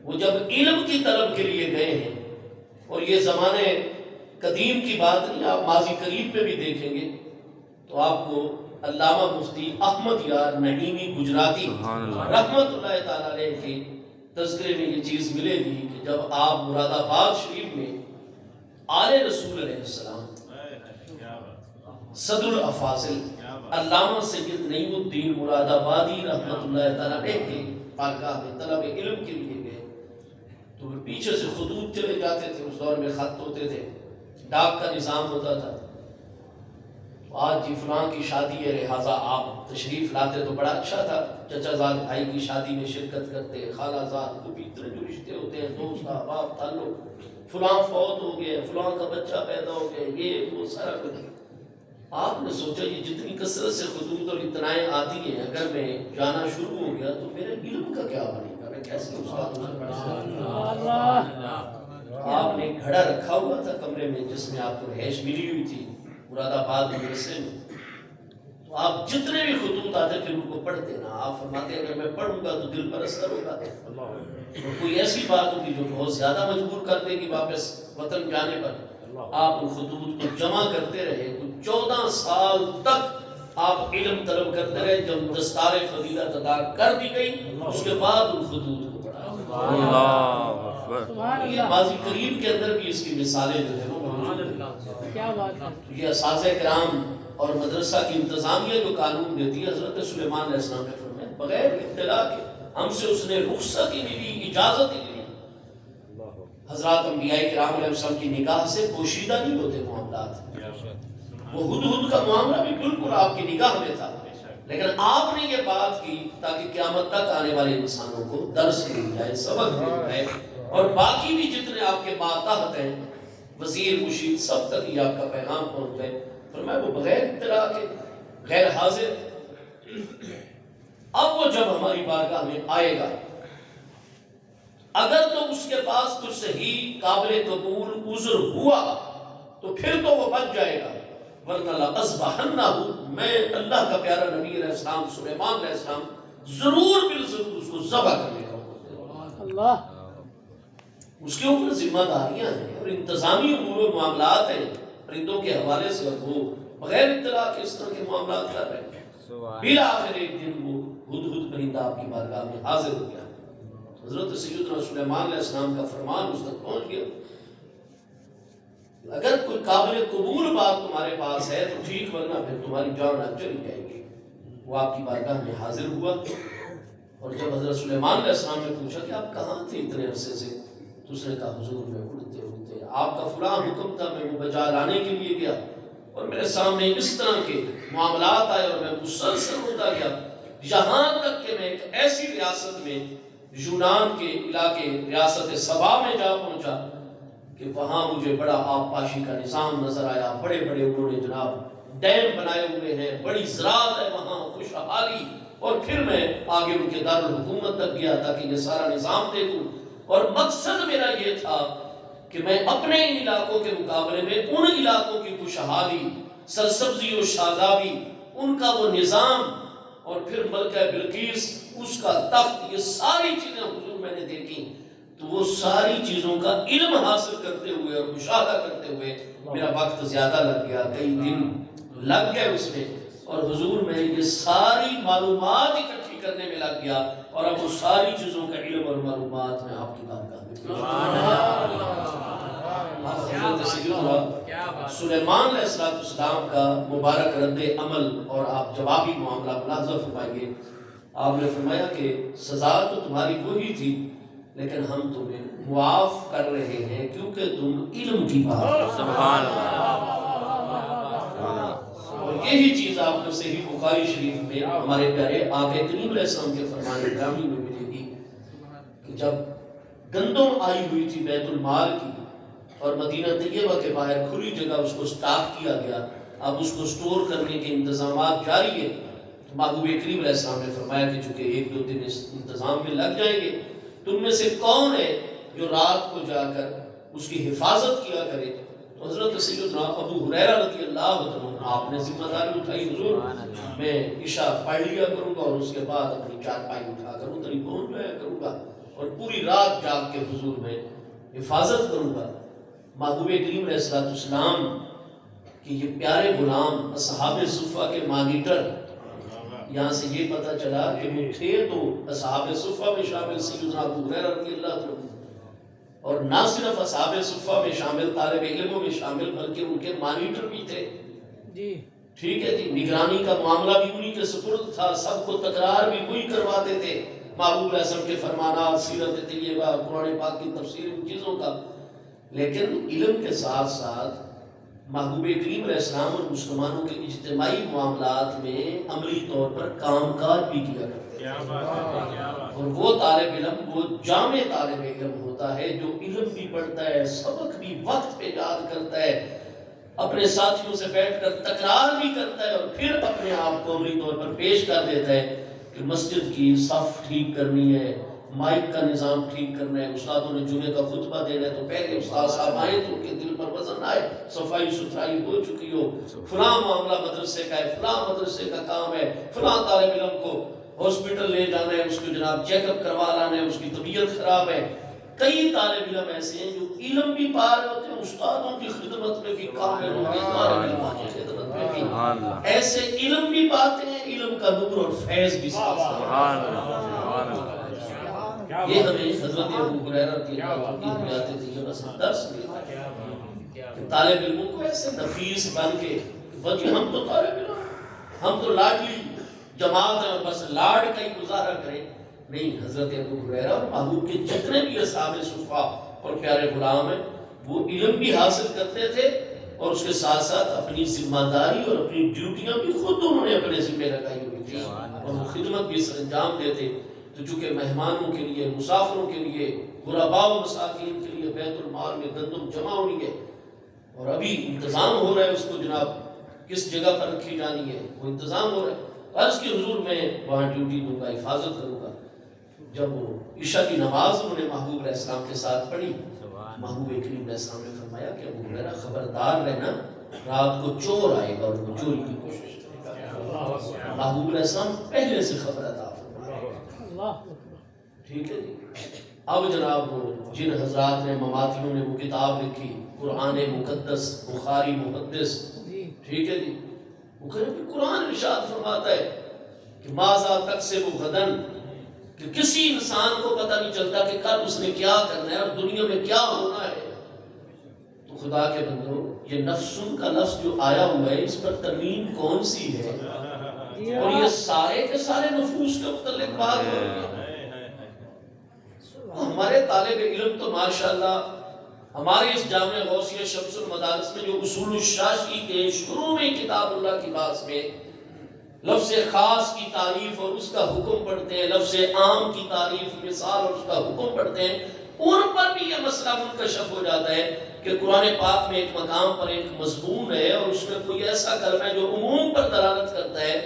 Speaker 2: وہ جب علم کی طلب کے لیے گئے ہیں، اور یہ زمانے قدیم کی بات نہیں، آپ ماضی قریب میں بھی دیکھیں گے تو آپ کو علامہ مفتی احمد یار نعیمی گجراتی رحمت اللہ تعالیٰ علیہ کے تذکرے میں یہ چیز ملے گی کہ جب آپ مراد آباد شریف میں آل رسول علیہ السلام صدر الافاضل علامہ سید نعیم الدین مراد آبادی رحمت اللہ تعالیٰ علیہ کے بارگاہ میں طلب علم کے لیے گئے تو پیچھے سے خطوط چلے جاتے تھے، اس دور میں خط ہوتے تھے، ڈاک کا نظام ہوتا تھا۔ آج جی فلاں کی شادی ہے لہٰذا آپ تشریف لاتے تو بڑا اچھا تھا، چچا زاد بھائی کی شادی میں شرکت کرتے، خالہ زاد کو بھی اتنے جو رشتے ہوتے ہیں، دوست احباب تعلق، فلاں فوت ہو گئے، فلاں کا بچہ پیدا ہو گیا، یہ وہ سارا کچھ۔ آپ نے سوچا یہ جتنی کثرت سے خطوط اور اطلاعیں آتی ہیں، اگر میں جانا شروع ہو گیا تو میرے علم کا کیا بنے گا، میں کیسے استاد ہو سکتا۔ آپ نے گھڑا رکھا ہوا تھا کمرے میں جس میں آپ کو رہائش ملی ہوئی تھی مراد آباد مدرسے میں، تو آپ جتنے بھی خطوط آتے تھے ان کو پڑھتے نا، آپ فرماتے ہیں اگر میں پڑھوں گا تو دل پر اثر ہوگا، اور کوئی ایسی بات ہوگی جو بہت زیادہ مجبور کر دے گی واپس وطن جانے پر، آپ ان خطوط کو جمع کرتے رہے۔ 14 سال تک آپ علم طلب کرتے رہے، جب دستار فضیلت ادا کر دی گئی اس کے بعد ان خطوط کو پڑھا۔ یہ ماضی قریب کے اندر بھی اس کی مثالیں جو ہیں وہ موجود ہیں۔ یہ اساتذہ کرام اور مدرسہ کی انتظامیہ جو قانون دیتی ہے، حضرت سلیمان علیہ السلام نے فرمایا بغیر اطلاع کے ہم سے اس نے رخصت ہی نہیں دی، اجازت ہی نہیں دی۔ حضرات انبیاء کرام علیہ السلام کی نگاہ سے پوشیدہ نہیں ہوتے معاملات، وہ ہدہد کا معاملہ بھی بالکل آپ کی نگاہ میں تھا، لیکن آپ نے یہ بات کی تاکہ قیامت تک آنے والے انسانوں کو درس مل جائے، سبق مل جائے، اور باقی بھی جتنے آپ کے ماتحت ہیں، وزیر مشیر، سب تک یہ آپ کا پیغام پہنچ جائے۔ فرمایا وہ بغیر اطلاع کے غیر حاضر، اب وہ جب ہماری بارگاہ میں آئے گا، اگر تو اس کے پاس کچھ صحیح قابل قبول عذر ہوا تو پھر تو وہ بچ جائے گا، ورنہ لَأَذْبَحَنَّهُ، میں اللہ کا پیارا نبی علیہ السلام سلیمان علیہ السلام ضرور بالضرور اس کو ذبح کرنے کا حکم دے گا۔ اس کے اوپر ذمہ داریاں ہیں اور انتظامی امور و معاملات ہیں پرندوں کے حوالے سے، اور وہ بغیر اطلاع کے اس طرح کے معاملات کر رہے ہیں۔ بالآخر ایک دن وہ ہدہد پرندہ آپ کی بارگاہ میں حاضر ہو گیا، حضرت سیدنا سلیمان علیہ السلام کا فرمان اس تک پہنچ گیا، اگر کوئی قابل قبول بات تمہارے پاس ہے تو ٹھیک، ورنہ پھر تمہاری جان آج چلی جائے گی۔ وہ آپ کی بارگاہ میں حاضر ہوا، اور جب حضرت سلیمان علیہ السلام نے پوچھا کہ آپ کہاں تھے اتنے عرصے سے، تو اس نے کہا حضور میں اڑتے اڑتے آپ کا فلاں حکم تھا، میں وہ بجا لانے کے لیے گیا، اور میرے سامنے اس طرح کے معاملات آئے اور میں مسلسل ہوتا گیا، یہاں تک کہ میں ایک ایسی ریاست میں، یونان کے علاقے ریاست سبا میں جا پہنچا کہ وہاں مجھے بڑا آبپاشی کا نظام نظر آیا، بڑے بڑے انہوں نے جناب ڈیم بنائے ہوئے ہیں، بڑی زراعت ہے وہاں، خوشحالی، اور پھر میں آگے ان کے دارالحکومت تک گیا تاکہ یہ سارا نظام دیکھوں، اور مقصد میرا یہ تھا کہ میں اپنے ان علاقوں کے مقابلے میں ان علاقوں کی خوشحالی، سرسبزی و شادابی، ان کا وہ نظام، اور پھر ملکہ بلقیس، اس کا تخت، یہ ساری چیزیں حضور میں نے دیکھی، تو وہ ساری چیزوں کا علم حاصل کرتے ہوئے اور مشاہدہ کرتے ہوئے میرا وقت زیادہ لگ گیا، کئی دن لگ گئے اس میں، اور حضور میں یہ ساری معلومات اکٹھی کرنے میں لگ گیا، اور اب وہ ساری چیزوں کا علم اور معلومات میں آپ کی بارگاہ میں حضرت سیدنا سلیمان علیہ السلام کا مبارک رد عمل اور آپ جوابی معاملہ ملاحظہ فرمائیے۔ آپ نے فرمایا کہ سزا تو تمہاری وہی تھی، لیکن ہم تمہیں معاف کر رہے ہیں کیونکہ تم علم کی بات،
Speaker 3: سبحان اللہ،
Speaker 2: اور یہی چیز آپ کو صحیح بخاری شریف میں ہمارے پیارے آقا کریم علیہ السلام کے فرمان گرامی میں ملے گی کہ جب گندم آئی ہوئی تھی بیت المال کی، اور مدینہ طیبہ کے باہر کھلی جگہ اس کو سٹاک کیا گیا، اب اس کو سٹور کرنے کے انتظامات جاری ہیں، تو محبوب کریم علیہ السلام نے فرمایا کہ چونکہ ایک دو دن اس انتظام میں لگ جائیں گے، تم میں سے کون ہے جو رات کو جا کر اس کی حفاظت کیا کرے؟ تو حضرت سیدنا ابو ہریرہ رضی اللہ عنہ، آپ نے ذمہ داری اٹھائی، حضور میں عشاء پڑھ لیا کروں گا اور اس کے بعد اپنی چارپائی اٹھا کر ادھر ہی پہنچ جایا کروں گا اور پوری رات جاگ کے حضور میں حفاظت کروں گا۔ محبوب کریم علیہ السلام کہ یہ پیارے غلام اصحاب صفہ کے مانیٹر، یہاں سے یہ پتہ چلا کہ وہ تھے تو اصحاب صفہ میں شامل سیدنا ابو ہریرہ رضی اللہ عنہ، اور نہ صرف اصحاب صفہ میں شامل، طالب علموں میں شامل، بلکہ ان کے مانیٹر بھی تھے، ٹھیک ہے جی، نگرانی کا معاملہ بھی انہی کے سپرد تھا، سب کو تکرار بھی وہی کرواتے تھے، محبوب علیہ السلام کے فرمانات، سیرت طیبہ، قرآن پاک کی تفسیر، ان چیزوں کا، لیکن علم کے ساتھ ساتھ محبوب کریم علیہ السلام اور مسلمانوں کے اجتماعی معاملات میں عملی طور پر کام کاج بھی کیا کرتے ہیں، اور وہ طالب علم، وہ جامع طالب علم ہوتا ہے جو علم بھی پڑھتا ہے، سبق بھی وقت پہ یاد کرتا ہے، اپنے ساتھیوں سے بیٹھ کر تکرار بھی کرتا ہے، اور پھر اپنے آپ کو عملی طور پر پیش کر دیتا ہے کہ مسجد کی صف ٹھیک کرنی ہے، مائک کا نظام ٹھیک کرنا ہے، استادوں نے جمعے کا خطبہ دینا ہے تو پہلے استاد صاحب آئے تو ان کے دل پر وزن آئے، صفائی ستھرائی ہو چکی ہو، فلاں معاملہ مدرسے کا ہے، فلاں مدرسے کا کام ہے، فلاں طالب علم کو ہاسپٹل لے جانا ہے، اس کو جناب چیک اپ کروا لانا ہے، اس کی طبیعت خراب ہے۔ کئی طالب علم ایسے ہیں جو علم بھی پا رہے ہوتے ہیں، استادوں کی خدمت میں بھی کامل ہوتے ہیں، طالب علموں کی خدمت میں بھی ایسے علم بھی پاتے ہیں، علم کا نور اور فیض بھی ساتھ ہے۔ یہ ہمیں حضرت ابو ہریرہ رضی اللہ عنہ کی حیات طیبہ سے درس ملتا ہے کہ طالب علموں کو ایسے نفیس بن کے، بلکہ ہم تو طالب علم، ہم تو لاڈلی جماعت ہیں، بس لاڈ کا ہی مظاہرہ کریں، نہیں، حضرت ابو ہریرہ اور محبوب کے جتنے بھی اصحاب صفہ اور پیارے غلام ہیں، وہ علم بھی حاصل کرتے تھے اور اس کے ساتھ ساتھ اپنی ذمہ داری اور اپنی ڈیوٹیاں بھی خود انہوں نے اپنے ذمہ لگائی ہوئی تھی اور وہ خدمت بھی سر انجام دیتے. تو چونکہ مہمانوں کے لیے، مسافروں کے لیے، غرباء و مساکین کے لیے بیت المال میں گندم جمع ہونی ہے اور ابھی انتظام ہو رہا ہے اس کو جناب کس جگہ پر رکھی جانی ہے، وہ انتظام ہو رہا ہے. عرض کی حضور میں وہاں ڈیوٹی دوں گا، حفاظت کروں گا. جب وہ عشاء کی نماز انہوں نے محبوب علیہ السلام کے ساتھ پڑھی، محبوب کریم علیہ السلام نے فرمایا کہ ابو ہریرہ خبردار رہنا، رات کو چور آئے گا اور وہ چوری کی کوشش کرے گا. محبوب علیہ السلام پہلے سے خبر عطا فرمایا. ٹھیک ہے جی. اب جناب وہ جن حضرات نے مماتیوں نے وہ کتاب لکھی قرآن مقدس، بخاری محدث، ٹھیک ہے جی، وہ کہہ رہے قرآن ارشاد فرماتا ہے کہ ماذا تکسب غدن، کہ کسی انسان کو پتہ نہیں چلتا کہ کل اس نے کیا کرنا ہے اور دنیا میں کیا ہونا ہے. تو خدا کے بندو یہ نفسن کا لفظ جو آیا ہوا ہے اس پر تنوین کون سی ہے؟ اور یہ سارے کے سارے نفوس کے متعلق بات ہو رہی ہے. ہمارے طالب علم تو ماشاءاللہ ہمارے اس جامع غوثیہ شمس المدارس میں جو اصول الشاشی کے شروع میں کتاب اللہ کی باس میں لفظ خاص کی تعریف اور اس کا حکم پڑھتے ہیں، لفظ عام کی تعریف، مثال اور اس کا حکم پڑھتے ہیں، ان پر بھی یہ مسئلہ منکشف ہو جاتا ہے کہ قرآن پاک میں ایک مقام پر ایک مضمون ہے اور اس میں کوئی ایسا کلمہ ہے جو عموم پر دلالت کرتا ہے.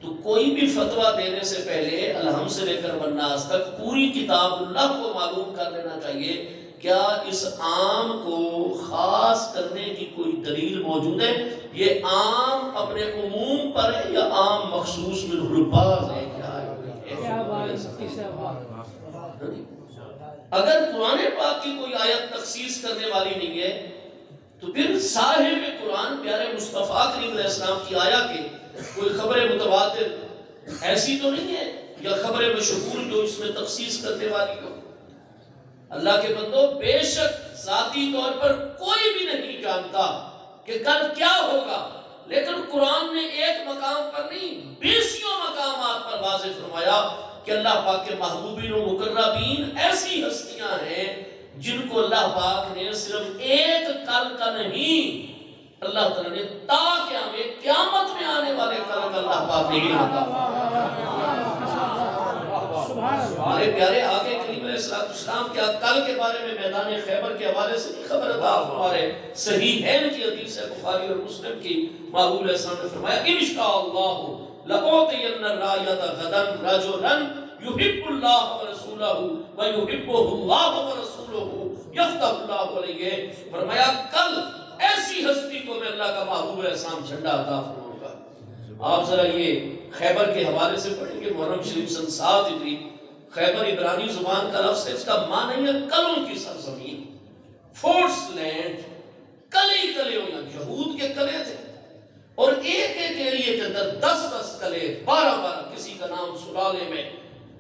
Speaker 2: تو کوئی بھی فتویٰ دینے سے پہلے الحمد سے لے کر والناس تک پوری کتاب اللہ کو معلوم کر لینا چاہیے کیا اس عام کو خاص کرنے کی کوئی دلیل موجود ہے، یہ عام اپنے عموم پر ہے یا عام مخصوص من البعض ہے. اگر قرآن پاک کی کوئی آیت تخصیص کرنے والی نہیں ہے تو پھر صاحب قرآن پیارے مصطفیٰ کریم علیہ السلام کی آیا کہ کوئی خبر متواتر ایسی تو نہیں ہے یا خبر مشہور جو اس میں تخصیص کرنے والی ہو. اللہ کے بندو بے شک ذاتی طور پر کوئی بھی نہیں جانتا کہ کل کیا ہوگا، لیکن قرآن نے ایک مقام پر نہیں 20 مقامات پر واضح فرمایا کہ اللہ پاک کے محبوبین و مقربین ایسی ہستیاں ہیں جن کو اللہ پاک نے صرف ایک کل کا نہیں، اللہ تعالیٰ نے تا قیامت میں آنے والے کل کا اللہ پاک نے علم عطا. ہمارے پیارے آقا کریم علیہ السلام کیا کل کے بارے میں میدان خیبر کے حوالے سے نہیں خبر عطا ہمارے صحیحین کی حدیث ہے بخاری اور مسلم کی. محبوب علیہ السلام نے فرمایا انشاءاللہ لأعطین الرایۃ غدا رجلا یحب اللہ ورسولہ ویحبہ اللہ ورسولہ یفتح اللہ علیہ. فرمایا کل ایسی ہستی کو میں اللہ کا محبوب علیہ السلام جھنڈا عطا فرماؤں گا. آپ ذرا یہ خیبر کے حوالے سے پڑھیں گے محرم شریف سن 7 ہجری. خیبر عبرانی زبان کا لفظ ہے، اس کا معنی ہے کلوں کی سرزمین، فورس لینڈ. کلے ہی کلے ہونا، یہود کے کلے تھے اور ایک ایک ایریے کے اندر 10 کلے، 12 کسی کا نام سلالے میں،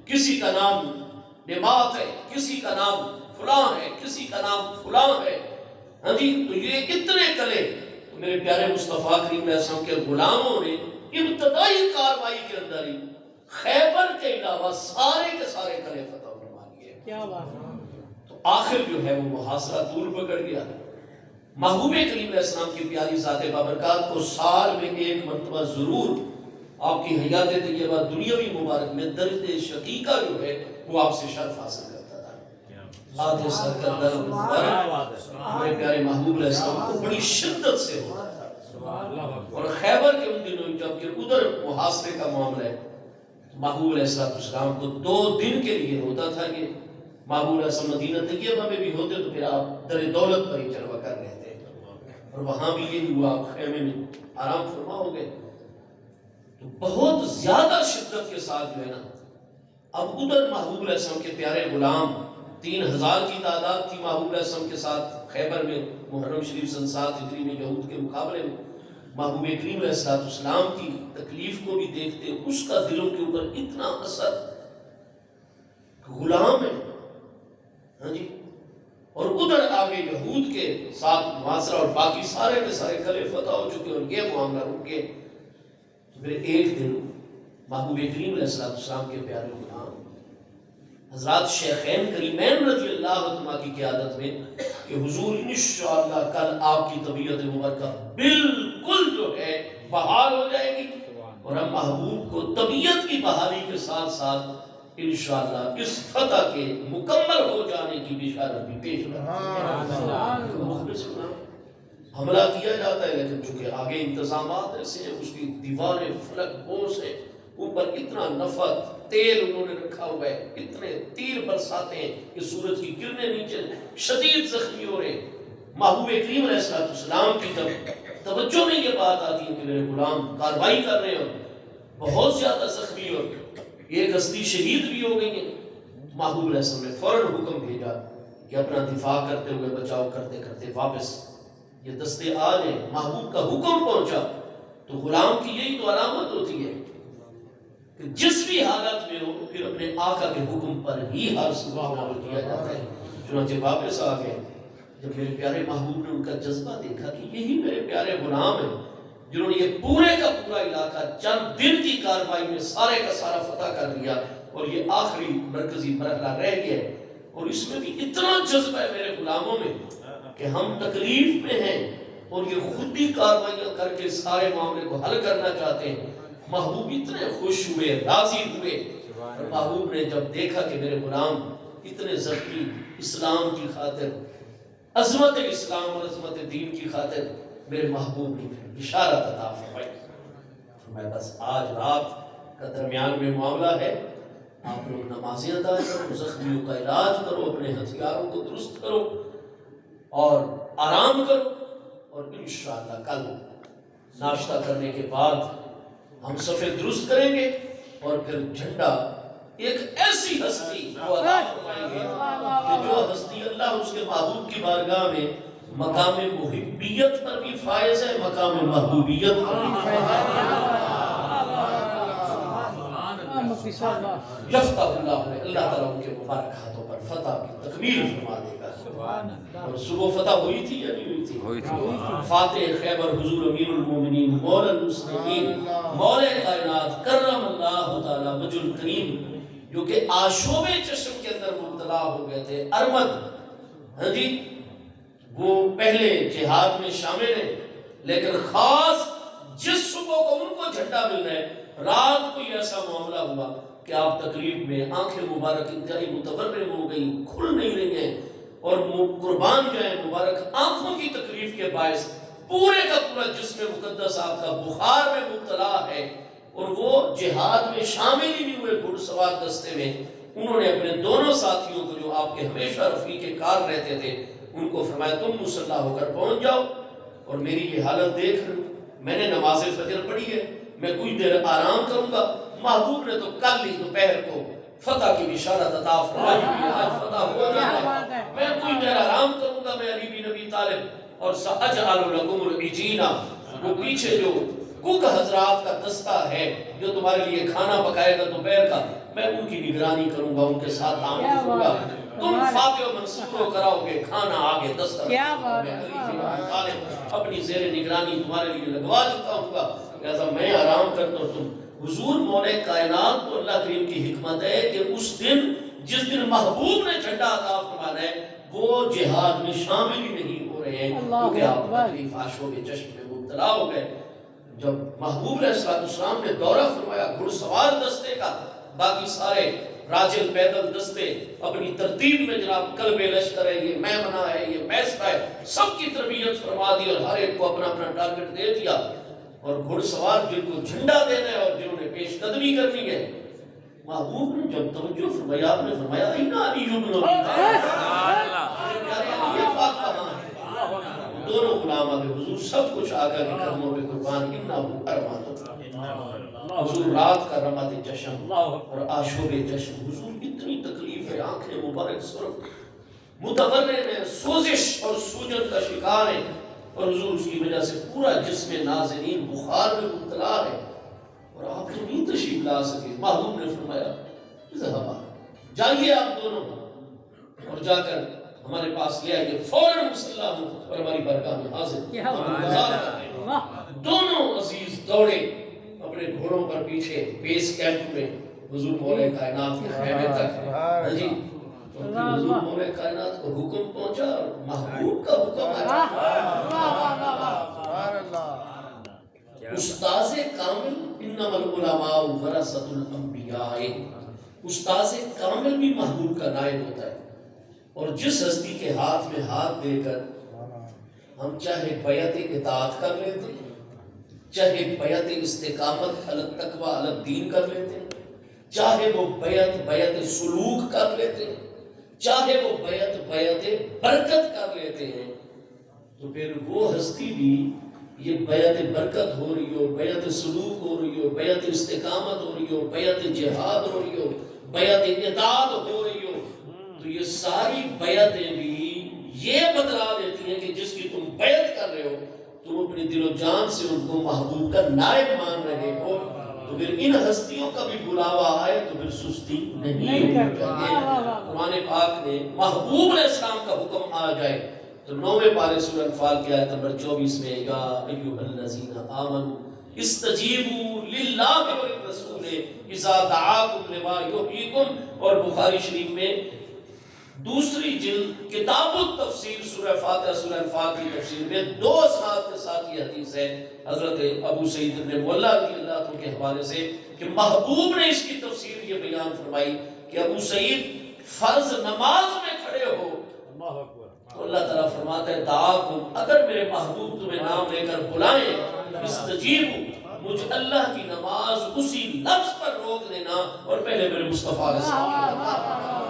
Speaker 2: کسی کا نام نمات ہے، کسی کا نام فلاں ہے، کسی کا نام فلاں ہے. ہاں جی، تو یہ اتنے کلے تو میرے پیارے مصطفیٰ کریم علیہ السلام کے غلاموں نے ابتدائی کاروائی کے اندر ہی خیبر کے علاوہ سارے کے سارے کلے فتح فرما لیے. کیا بات. تو آخر جو ہے وہ محاصرہ طول پکڑ گیا. محبوب کریم علیہ السلام کی پیاری ذات بابرکات کو سال میں ایک مرتبہ ضرور آپ کی حیات طیبہ دنیاوی مبارک میں درد شقیقہ جو ہے وہ آپ سے شرف حاصل کرتا تھا. آدھے سر کا درد ہمارے پیارے محبوب علیہ السلام کو بڑی شدت سے ہوتا تھا. اور خیبر کے ان دنوں جب کہ ادھر محاصرے کا معاملہ ہے محبوب علیہ السلام کو 2 دن کے لیے ہوتا تھا کہ محبوب علیہ السلام مدینہ طیبہ میں بھی ہوتے تو پھر آپ در دولت پر ہی چلوا کر رہے تھے اور وہاں بھی یہی ہوا آپ خیمے میں آرام فرما ہو گئے. تو بہت زیادہ شدت کے ساتھ جو ہے نا اب ادھر محبوب علیہ السلام کے پیارے غلام 3000 کی تعداد تھی محبوب علیہ السلام کے ساتھ خیبر میں محرم شریف سن 7 ہجری میں یہود کے مقابلے میں. محبوب کریم علیہ السلام کی تکلیف کو بھی دیکھتے اس کا دلوں کے اوپر اتنا اثر، غلام ہے ہاں جی، اور ادھر آگے یہود کے ساتھ محاصرہ اور باقی سارے کے سارے کلے فتح ہو چکے اور یہ معاملہ رک گئے. پھر ایک دن محبوب کریم علیہ السلام کے پیارے غلام حضرات شیخین کریمین رضی اللہ عنہما کی قیادت میں کہ حضور انشاءاللہ کل آپ کی طبیعت مبارکہ بالکل جو ہے بحال ہو جائے گی، اور ہم محبوب کو طبیعت کی بحالی کے ساتھ ساتھ انشاءاللہ اس فتح کے مکمل ہو جانے کی بشارت بھی پیش کرتے ہیں۔ حملہ کیا جاتا ہے لیکن چونکہ آگے انتظامات ایسے ہیں، اس کی دیواریں فلک بوس ہیں، اوپر اتنا نفت تیل انہوں نے رکھا ہوا ہے، اتنے تیر برساتے ہیں کہ سورج کی کرنیں نیچے شدید زخمی ہو رہے ہیں۔ محبوب کریم علیہ السلام کی جب توجہ میں یہ بات آتی ہے کہ میرے غلام کاروائی کر رہے ہیں، بہت زیادہ زخمی اور ایک ہستی شہید بھی ہو گئی ہے، محبوب علیہ السلام نے فوراً حکم بھیجا کہ اپنا دفاع کرتے ہوئے بچاؤ کرتے کرتے واپس یہ دستے آ جائیں۔ محبوب کا حکم پہنچا تو غلام کی یہی تو علامت ہوتی ہے کہ جس بھی حالت میں ہو پھر اپنے آقا کے حکم پر ہی ہر صبح عمل کیا جاتا ہے۔ چنانچہ واپس آ گئے، جب میرے پیارے محبوب نے ان کا جذبہ دیکھا کہ یہی میرے پیارے غلام ہیں جنہوں نے یہ پورے کا پورا علاقہ چند دن کی کاروائی میں سارے کا سارا فتح کر لیا، اور یہ آخری مرکزی مرحلہ رہ گیا، اور اس میں بھی اتنا جذبہ ہے میرے غلاموں میں کہ ہم تکلیف میں ہیں اور یہ خود بھی کاروائیاں کر کے سارے معاملے کو حل کرنا چاہتے ہیں۔ محبوب اتنے خوش ہوئے، راضی ہوئے، اور محبوب نے جب دیکھا کہ میرے غلام اتنے زخمی اسلام کی خاطر، عظمت اسلام اور عظمت دین کی خاطر، میرے محبوب نے پھر بشارت عطا فرمائی۔ میں بس آج رات کا درمیان میں معاملہ ہے، آپ لوگ نمازیں ادا کرو، زخمیوں کا علاج کرو، اپنے ہتھیاروں کو درست کرو اور آرام کرو، اور انشاءاللہ کل ناشتہ کرنے کے بعد ہم صفے درست کریں گے، اور پھر جھنڈا ایک ایسی ہستی کو عطا فرمائیں گے کہ جو ہستی اللہ اس کے محبوب کی بارگاہ میں مقام محبیت پر بھی فائز ہے، مقام محبوبیت پر بھی فائز ہے۔ یفتح اللہ علیہ، اللہ تعالیٰ ان کے مبارک ہاتھوں پر فتح کی تکمیل فرما دے گا۔ اور صبح فتح ہوئی تھی یا نہیں ہوئی تھی؟ ہوئی تھی۔ فاتح خیبر حضور امیر المومنین مولا المسلمین مولا کائنات کرم اللہ تعالیٰ وجہ الکریم، جو کہ آشوب چشم کے اندر مبتلا ہو گئے تھے، ارمد، ہاں جی، وہ پہلے جہاد میں شامل ہیں، لیکن خاص جس صبح کو ان کو جھنڈا مل رہا ہے، رات کو یہ ایسا معاملہ ہوا کہ آپ تقریب میں آنکھیں مبارک انتہائی متورم ہو گئی، کھل نہیں رہی ہیں، اور قربان جائیں مبارک آنکھوں کی تکلیف کے باعث پورے کا پورا جسم مقدس آپ کا بخار میں مبتلا ہے، اور وہ جہاد میں شامل ہی نہیں ہوئے گھڑ سوار دستے میں۔ انہوں نے اپنے دونوں ساتھیوں کو جو آپ کے ہمیشہ رفیق کار رہتے تھے ان کو فرمایا تم مسلح ہو کر پہنچ جاؤ، اور میری یہ حالت دیکھ رہے ہو، میں نے نماز فجر پڑھی ہے، میں کچھ دیر آرام کروں گا۔ محبوب نے تو کل ہی دوپہر کو فتح کی بشارت عطا فرمائی ہے، آج فتح ہو جانا ہے، میں کچھ دیر آرام کروں گا، میں علی بن ابی طالب اور سأجعل لکم العجین، وہ پیچھے جو کوک حضرات کا دستہ ہے جو تمہارے لیے کھانا پکائے گا دوپہر کا، میں ان کی نگرانی کروں گا، ان کے ساتھ تعامل کروں گا، تم فاتح و منصور کراؤ گے، کھانا آگے دستہ، میں علی بن ابی طالب اپنی زیر نگرانی تمہارے لیے لگوا چکا ہوں گا، لہذا میں آرام کرتا ہوں، تم حضور مولا کائنات تو اللہ کریم کی حکمت ہے کہ اس دن جس دن محبوب نے جھنڈا عطا فرمانا ہے وہ جہاد میں شامل ہی نہیں ہو رہے ہیں، کیونکہ آپ تکلیف آشوب چشم میں مبتلا ہو گئے۔ جب محبوب علیہ السلام نے دورہ فرمایا گھڑ سوار دستے کا، باقی سارے راجل پیدل دستے اپنی ترتیب میں، جناب قلب لشکر ہے، یہ میمنہ ہے، یہ میسرہ ہے، سب کی تربیت فرما دی اور ہر ایک کو اپنا اپنا ٹارگٹ دے دیا، اور گھڑ سوار جن کو جھنڈا دینا ہے اور جنہوں نے پیش قدمی کرنی ہے، محبوب نے جب توجہ فرمایا، آپ نے فرمایا اینا علی بن ابی طالب، پیارے علی پاک کہاں ہے؟ دونوں غلام آگے حضور سب کچھ آقا کے قدموں پہ قربان، انہو ارمان حضور رات کا رماد چشم اور آشوب چشم، حضور اتنی تکلیف ہے، آنکھیں مبارک سرخ متورم ہے، سوزش اور سوجن کا شکار ہے، اور حضور اس کی وجہ سے پورا جسم ناظرین بخار میں مبتلا ہے، اور آپ تو نہیں تشریف لا سکے۔ محبوب نے فرمایا ذہبا، جائیے آپ دونوں، اور جا کر ہمارے پاس لے آئیے، فوراً مسلح ہوں اور ہماری برکاہ میں حاضر دونوں عزیز دوڑے اپنے گھوڑوں پر پیچھے بیس کیمپ میں حضور مولا کائنات کے خیمے تک، جی اور پھر حضور مولا کائنات کو حکم پہنچا اور محبوب کا حکم آیا.
Speaker 4: سبحان اللہ.
Speaker 2: استاذ کامل انما العلماء ورثۃ الانبیاء. استاذ کامل بھی محبوب کا نائب ہوتا ہے. اور جس ہستی کے ہاتھ میں ہاتھ دے کر ہم چاہے بیعت اطاعت کر لیتے ہیں, چاہے بیعت استقامت علی التقوی علی الدین کر لیتے ہیں, چاہے وہ بیعت سلوک کر لیتے ہیں, چاہے وہ بیعت برکت کر لیتے ہیں, تو پھر وہ ہستی بھی یہ بیعت برکت ہو رہی ہو, بیعت سلوک ہو رہی ہو, بیعت استقامت ہو رہی ہو, بیعت جہاد ہو رہی ہو, بیعت اطاعت ہو رہی ہو, تو یہ ساری بیعتیں بھی یہ بتلا دیتی ہیں کہ جس کی تم بیعت کر رہے ہو تم اپنے دل و جان سے ان کو محبوب کا نائب مان رہے ہو. تو پھر ان ہستیوں کا بھی بلاوا آئے تو پھر سستی نہیں کرتے. قرآن پاک نے محبوب علیہ السلام کا حکم آ جائے تو 9ویں پارے سورہ انفال کی آیت نمبر 24 میں یا ایھا الذین آمنوا استجیبوا للہ وللرسول اذا دعاکم لما یحییکم. اور بخاری شریف میں دوسری جلد کتاب التفسیر سورہ فاتحہ سورہ انفال کی تفسیر میں 2 اسناد کے ساتھ یہ حدیث ہے حضرت ابو سعید بن مولا رضی اللہ عنہ کے حوالے سے کہ محبوب نے اس کی تفسیر یہ بیان فرمائی کہ ابو سعید فرض نماز میں کھڑے ہو تو اللہ تعالیٰ فرماتا ہے دعاکم, اگر میرے محبوب تمہیں نام لے کر بلائیں استجیبوا, مجھ اللہ کی نماز اسی لفظ پر روک دینا اور پہلے میرے مصطفیٰ علیہ السلام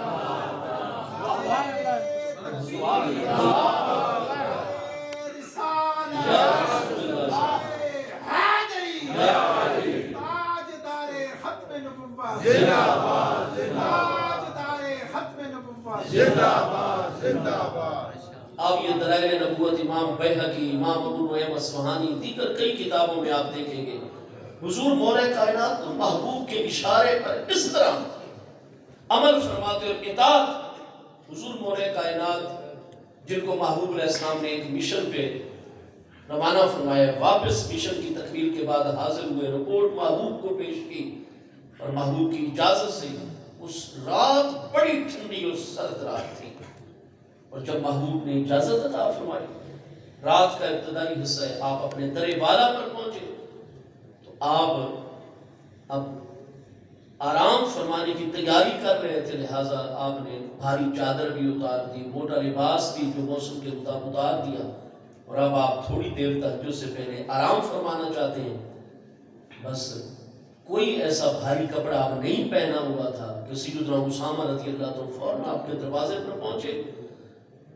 Speaker 2: آپ یہ دلائل نبوت امام بیہقی, امام ابو نعیم اصفہانی, دیگر کئی کتابوں میں آپ دیکھیں گے حضور مولا کائنات تو محبوب کے اشارے پر اس طرح عمل فرماتے اور اطاعت. حضور مولا کائنات جن کو محبوب علیہ السلام نے ایک مشن پہ روانہ فرمایا, واپس مشن کی تکمیل کے بعد حاضر ہوئے, رپورٹ محبوب کو پیش کی اور محبوب کی اجازت سے اس رات بڑی ٹھنڈی اور سرد رات تھی, اور جب محبوب نے اجازت عطا فرمائی رات کا ابتدائی حصہ ہے آپ اپنے در والا پر پہنچے تو آپ اب آرام فرمانے کی تیاری کر رہے تھے, لہٰذا آپ نے بھاری چادر بھی اتار دی, موٹا لباس بھی جو موسم کے مطابق اتار دیا, اور اب آپ تھوڑی دیر تہجد سے پہلے آرام فرمانا چاہتے ہیں. بس کوئی ایسا بھاری کپڑا آپ نہیں پہنا ہوا تھا کہ سیدنا اسامہ رضی اللہ عنہ فوراً آپ کے دروازے پر پہنچے,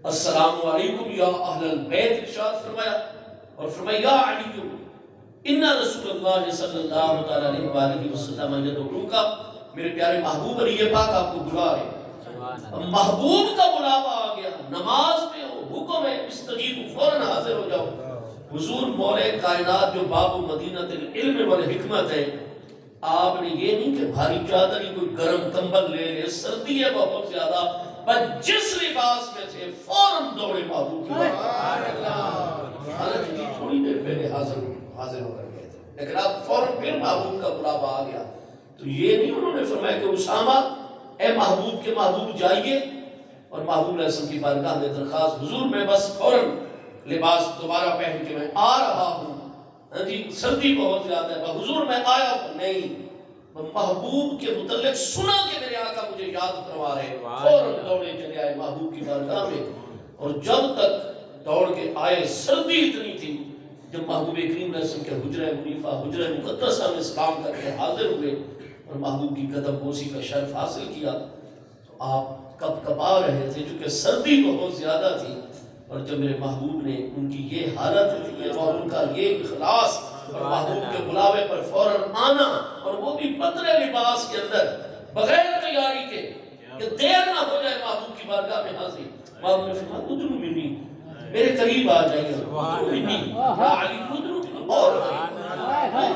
Speaker 2: السلام علیکم یا اہل البیت ارشاد فرمایا, اور فرمایا یا علی ان رسول اللہ صلی اللہ تعالی علیہ وآلہ وسلم یدعوک, میرے پیارے محبوب علی پاک آپ کو بلا رہے ہیں. محبوب کا بلاوا آ گیا, نماز میں ہو, حکم ہے استجیبوا, فوراً حاضر ہو جاؤ. حضور مولا کائنات جو باب مدینۃ العلم والحکمت ہے, آپ نے یہ نہیں کہ بھاری چادر ہی کوئی گرم کمبل لے لے, سردی ہے بہت زیادہ, بس جس لباس میں تھے فوراً دوڑے محبوب کی حالانکہ تھوڑی دیر پہلے حاضر ہو کر گئے تھے, لیکن آپ فوراً پھر محبوب کا بلاوا آ گیا. تو یہ نہیں انہوں نے فرمایا کہ اسامہ اے محبوب کے محبوب جائیے, اور محبوب علیہ السلام کی بارگاہ میں درخواست, حضور میں بس فوراً لباس دوبارہ پہن کے میں آ رہا ہوں, ہاں جی سردی بہت زیادہ ہے, حضور میں آیا ہوں. نہیں, محبوب کے متعلق سنا کہ میرے آقا مجھے یاد کروا رہے ہیں, فوراً دوڑے چلے آئے محبوب کی بارگاہ میں, اور جب تک دوڑ کے آئے سردی اتنی تھی, جب محبوب کریم علیہ السلام کے حجرہ منیفہ حجرہ مقدسہ میں سلام کر کے حاضر ہوئے اور محبوب کی قدم بوسی کا شرف حاصل کیا, تو آپ کپ کپا رہے تھے چونکہ سردی بہت زیادہ تھی. اور جب میرے محبوب نے ان کی یہ حالت تھی اور ان کا یہ اخلاص اور محبوب کے بلاوے پر فوراً آنا, اور وہ بھی پتلے لباس کے اندر بغیر تیاری کے کہ دیر نہ ہو جائے محبوب کی بارگاہ میں حاضری, محبوب نے فرمایا ادنو منی, میرے قریب آ جائیے, ادنو منی یا علی ادنو منی. اور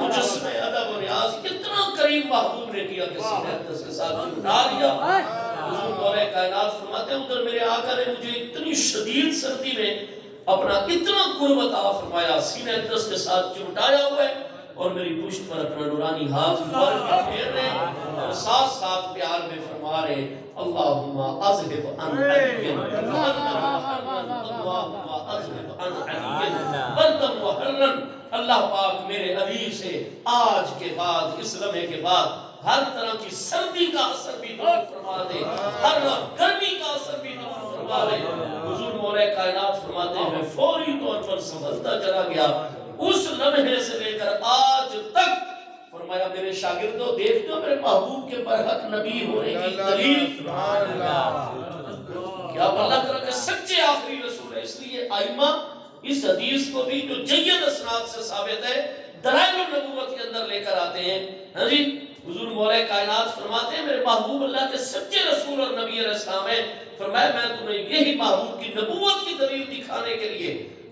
Speaker 2: مجسمہ ادب و ریاض اتنا قریب محبوب نے کیا کہ سینہ اقدس کے ساتھ چمٹا دیا. حضور مولا کائنات فرماتے ہیں ادھر میرے آقا نے مجھے اتنی شدید سردی میں اپنا اتنا قرب عطا فرمایا, سینہ اقدس کے ساتھ چمٹایا ہوا ہے, اور میری پشت پر اپنا نورانی ہاتھ مبارک پھیر رہے ہیں, اور ساتھ ساتھ پیار میں فرما رہے ہیں اللہم اذہب عن علی اللہم اذہب عن علی بردم و حرن، اللہ پاک میرے علی سے آج کے بعد، اس لمحے کے بعد ہر طرح کی سردی کا اثر بھی دور فرما دے، ہر گرمی کا اثر بھی دور فرما دے۔ حضور مولا کائنات فرماتے ہیں میں فوری طور پر سنبھلتا چلا گیا، اس لمحے سے لے کر آج تک فرمایا میرے شاگردوں دیکھتے ہو میرے محبوب کے برحق نبی ہونے کی دلیل، کیا اللہ تعالیٰ کے سچے آخری رسول ہے۔ اس لیے ائمہ اس حدیث کو بھی جو جید اسناد سے ثابت ہے دلائل النبوت کے اندر لے کر آتے ہیں۔ ہاں جی، حضور مولا کائنات فرماتے ہیں میرے محبوب اللہ کے سچے رسول اور نبی علیہ السلام ہے، فرمایا میں تمہیں یہی محبوب کی نبوت کی دلیل دکھانے کے لیے،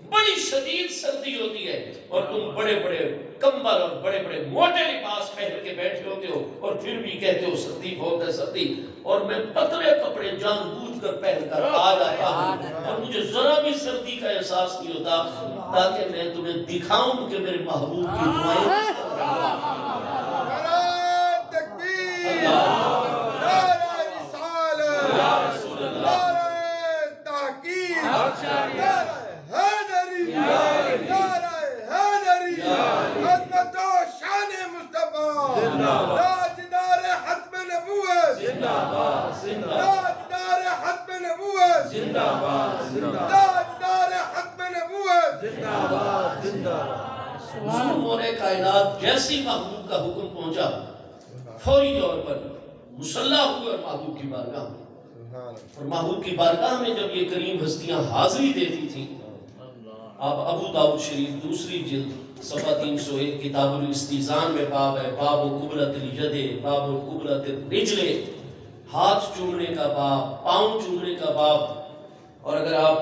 Speaker 2: بڑی شدید سردی ہوتی ہے اور تم بڑے بڑے کمبل اور بڑے بڑے موٹے لباس پہن کے بیٹھے ہوتے ہو اور پھر بھی کہتے ہو سردی بہت ہے سردی، اور میں پتلے کپڑے جان بوجھ کر پہن کر آ جاتا ہوں اور مجھے ذرا بھی سردی کا احساس نہیں ہوتا، تاکہ میں تمہیں دکھاؤں کہ میرے محبوب کی دعائیں حضور مولا کائنات جیسی محبوب کا حکم پہنچا فوری طور پر مسلح ہوئے اور محبوب کی بارگاہ میں، اور محبوب کی بارگاہ میں جب یہ کریم ہستیاں حاضری دیتی تھیں، آپ ابو داؤد شریف دوسری جلد صفحہ 301 کتاب الاستیزان میں باب ہے، باب قبلۃ الید، باب قبلۃ الرجل، ہاتھ چومنے کا باب، پاؤں چومنے کا باب۔ اور اگر آپ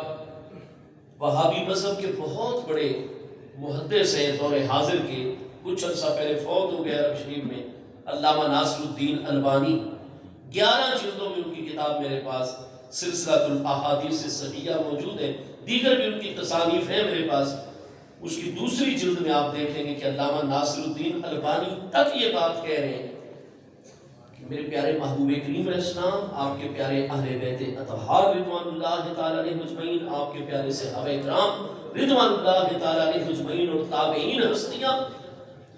Speaker 2: وہابی مذہب کے بہت بڑے محدث ہیں دور حاضر کے، کچھ عرصہ پہلے فوت ہو گئے عرب شریف میں، علامہ ناصر الدین البانی، 11 جلدوں میں ان کی کتاب میرے پاس سلسلہ الاحادیث الصحیحہ موجود ہے، دیگر بھی ان کی تصانیف ہیں میرے پاس۔ اس کی دوسری جلد میں آپ دیکھیں گے کہ علامہ ناصر الدین البانی تک یہ بات کہہ رہے ہیں کہ میرے پیارے محبوب کریم علیہ السلام، آپ کے پیارے اہل بیت اطہار رضوان اللہ تعالیٰ علیہ مجمعین، آپ کے پیارے صحابہ کرام رضوان اللہ تعالیٰ علیہ مجمعین اور تابعین ہستیاں،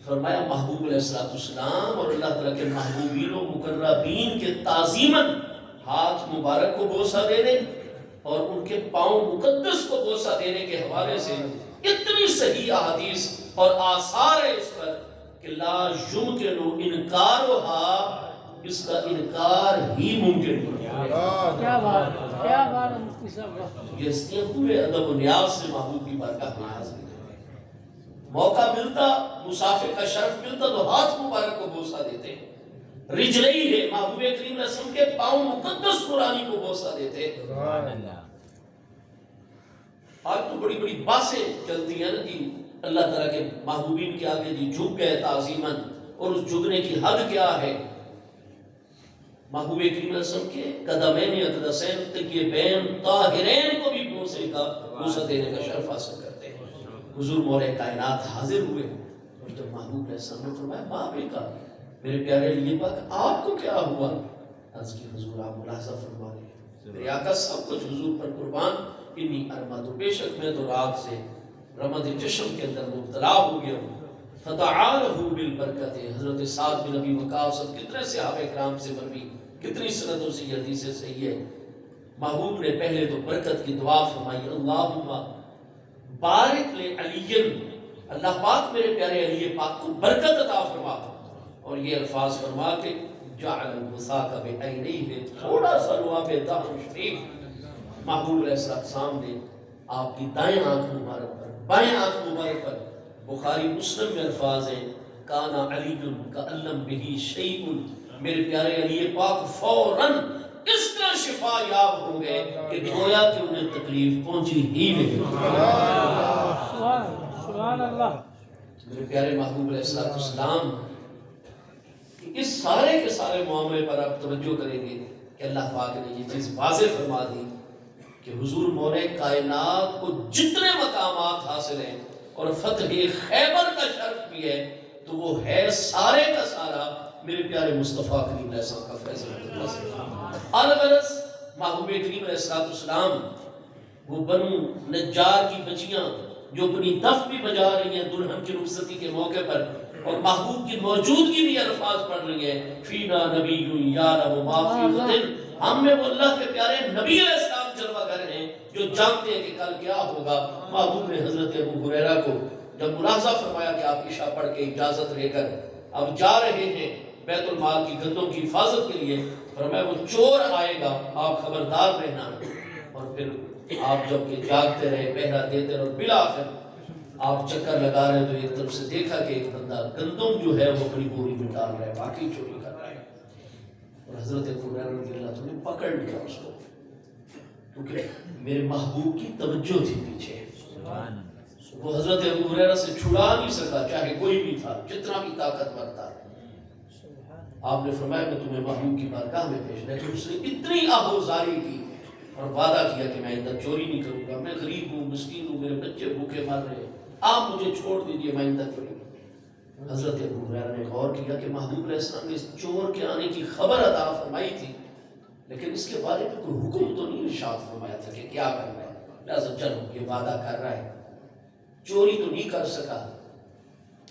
Speaker 2: فرمایا محبوب علیہ السلام اور اللہ تعالیٰ کے محبوبین و مقربین کے تعظیماً ہاتھ مبارک کو بوسہ دینے اور ان کے پاؤں مقدس کو بوسہ دینے کے حوالے سے اتنی صحیح احادیث اور آثار ہے اس پر کہ لا یمکن انکارها، اس کا انکار ہی ممکن نہیں۔
Speaker 1: کیا بات ہے، کیا بات ہے مفتی صاحب،
Speaker 2: یہ ہستیاں پورے ادب و نیاز سے محبوب کی بارگاہ میں حاضر ہیں، موقع ملتا مسافر کا شرف ملتا تو ہاتھ مبارک کو بوسہ دیتے، رجلئی ہے محبوب کریم علیہ السلام کے پاؤں مقدس قرآنی کو بوسہ دیتے۔ آج تو بڑی بڑی باتیں چلتی ہیں نا جی، اللہ تعالیٰ کے محبوبین کے آگے جی جھک گئے تعظیماً، اور اس جھکنے کی حد کیا ہے؟ محبوب کریم علیہ السلام کے قدمین اقدسین تکیے بین طاہرین کو بھی بوسہ دینے کا شرف حاصل کرتے ہیں۔ حضور مولا کائنات حاضر ہوئے اور جب محبوب علیہ السلام نے فرمایا بابے کا میرے پیارے علی پاک آپ کو کیا ہوا؟ عرض کی حضور آپ ملاحظہ فرما رہے ہیں میرے آقا سب کچھ حضور پر قربان، انی ارمد، بے شک میں تو رات سے رمد چشم کے اندر مبتلا ہو گیا ہوں۔ فتعالہ بالبرکت، حضرت سعد بن ابی وقاص سب کتنے صحابہ کرام سے مروی، کتنی سندوں سے یہ حدیث صحیح ہے۔ محبوب نے پہلے تو برکت کی دعا فرمائی، اللہم بارک لے علی، اللہ پاک میرے پیارے علی پاک کو برکت عطا فرما، اور یہ الفاظ فرما کے جعل الوساق بعینیہ، تھوڑا سا لعاب دہن شریف محبوب علیہ السلام نے آپ کی دائیں آنکھ مبارک پر، بائیں آنکھ مبارک پر، بخاری مسلم میں الفاظ ہیں کانا علی کألم بہی شیء، میرے پیارے علی پاک فوراً اس طرح شفا یاب ہو گئے کہ گویا کہ انہیں تکلیف پہنچی ہی نہیں۔
Speaker 1: سبحان اللہ۔
Speaker 2: میرے پیارے محبوب علیہ السلام اس سارے کے سارے معاملے پر آپ توجہ کریں گے کہ اللہ پاک نے یہ چیز واضح فرما دی کہ حضور مولا کائنات کو جتنے مقامات حاصل ہیں اور فتح خیبر کا شرف بھی ہے تو وہ ہے سارے کا سارا میرے پیارے مصطفیٰ کریم علیہ السلام کا فیض الغرض محبوب کریم علیہ السلام وہ بنو نجار کی بچیاں جو اپنی دف بھی بجا رہی ہیں دلہن کی رخصتی کے موقع پر اور محبوب کی موجودگی بھی الفاظ پڑھ رہی ہیں فینا نبی یعلم ما فی غد، ہم میں وہ اللہ کے پیارے نبی علیہ السلام جلوہ گر ہیں جو جانتے ہیں کہ کل کیا ہوگا۔ محبوب نے حضرت ابو ہریرہ کو جب ملاحظہ فرمایا کہ آپ عشاء پڑھ کے اجازت لے کر اب جا رہے ہیں بیت المال کی گندوں کی حفاظت کے لیے، فرمایا وہ چور آئے گا آپ خبردار رہنا۔ اور پھر آپ جب کہ جاگتے رہے پہرا دیتے رہے اور بالآخر آپ چکر لگا رہے تو ایک طرف سے دیکھا کہ ایک بندہ گندم جو ہے وہ اپنی بوری میں ڈال رہا ہے، واقعی چوری کر رہا ہے۔ اور حضرت ابو ہریرہ رضی اللہ عنہ نے پکڑ لیا اس کو، کیونکہ میرے محبوب کی توجہ تھی پیچھے، وہ حضرت ابو ہریرہ سے چھڑا نہیں سکا چاہے کوئی بھی تھا جتنا بھی طاقتور تھا۔ آپ نے فرمایا میں تمہیں محبوب کی بارگاہ میں بھیجنا ہے، کہ اس نے اتنی آہوزاری کی اور وعدہ کیا کہ میں آئندہ چوری نہیں کروں گا، میں غریب ہوں مسکین ہوں میرے بچے بھوکے مر رہے ہیں، آپ مجھے چھوڑ دیجئے میں آئندہ چوری نہیں کروں۔ حضرت ابو ہریرہ نے غور کیا کہ محبوب علیہ السلام نے اس چور کے آنے کی خبر عطا فرمائی تھی لیکن اس کے بارے میں کوئی حکم تو نہیں ارشاد فرمایا تھا کہ کیا کرنا ہے، لہذا چلو یہ وعدہ کر رہا ہے چوری تو نہیں کر سکا،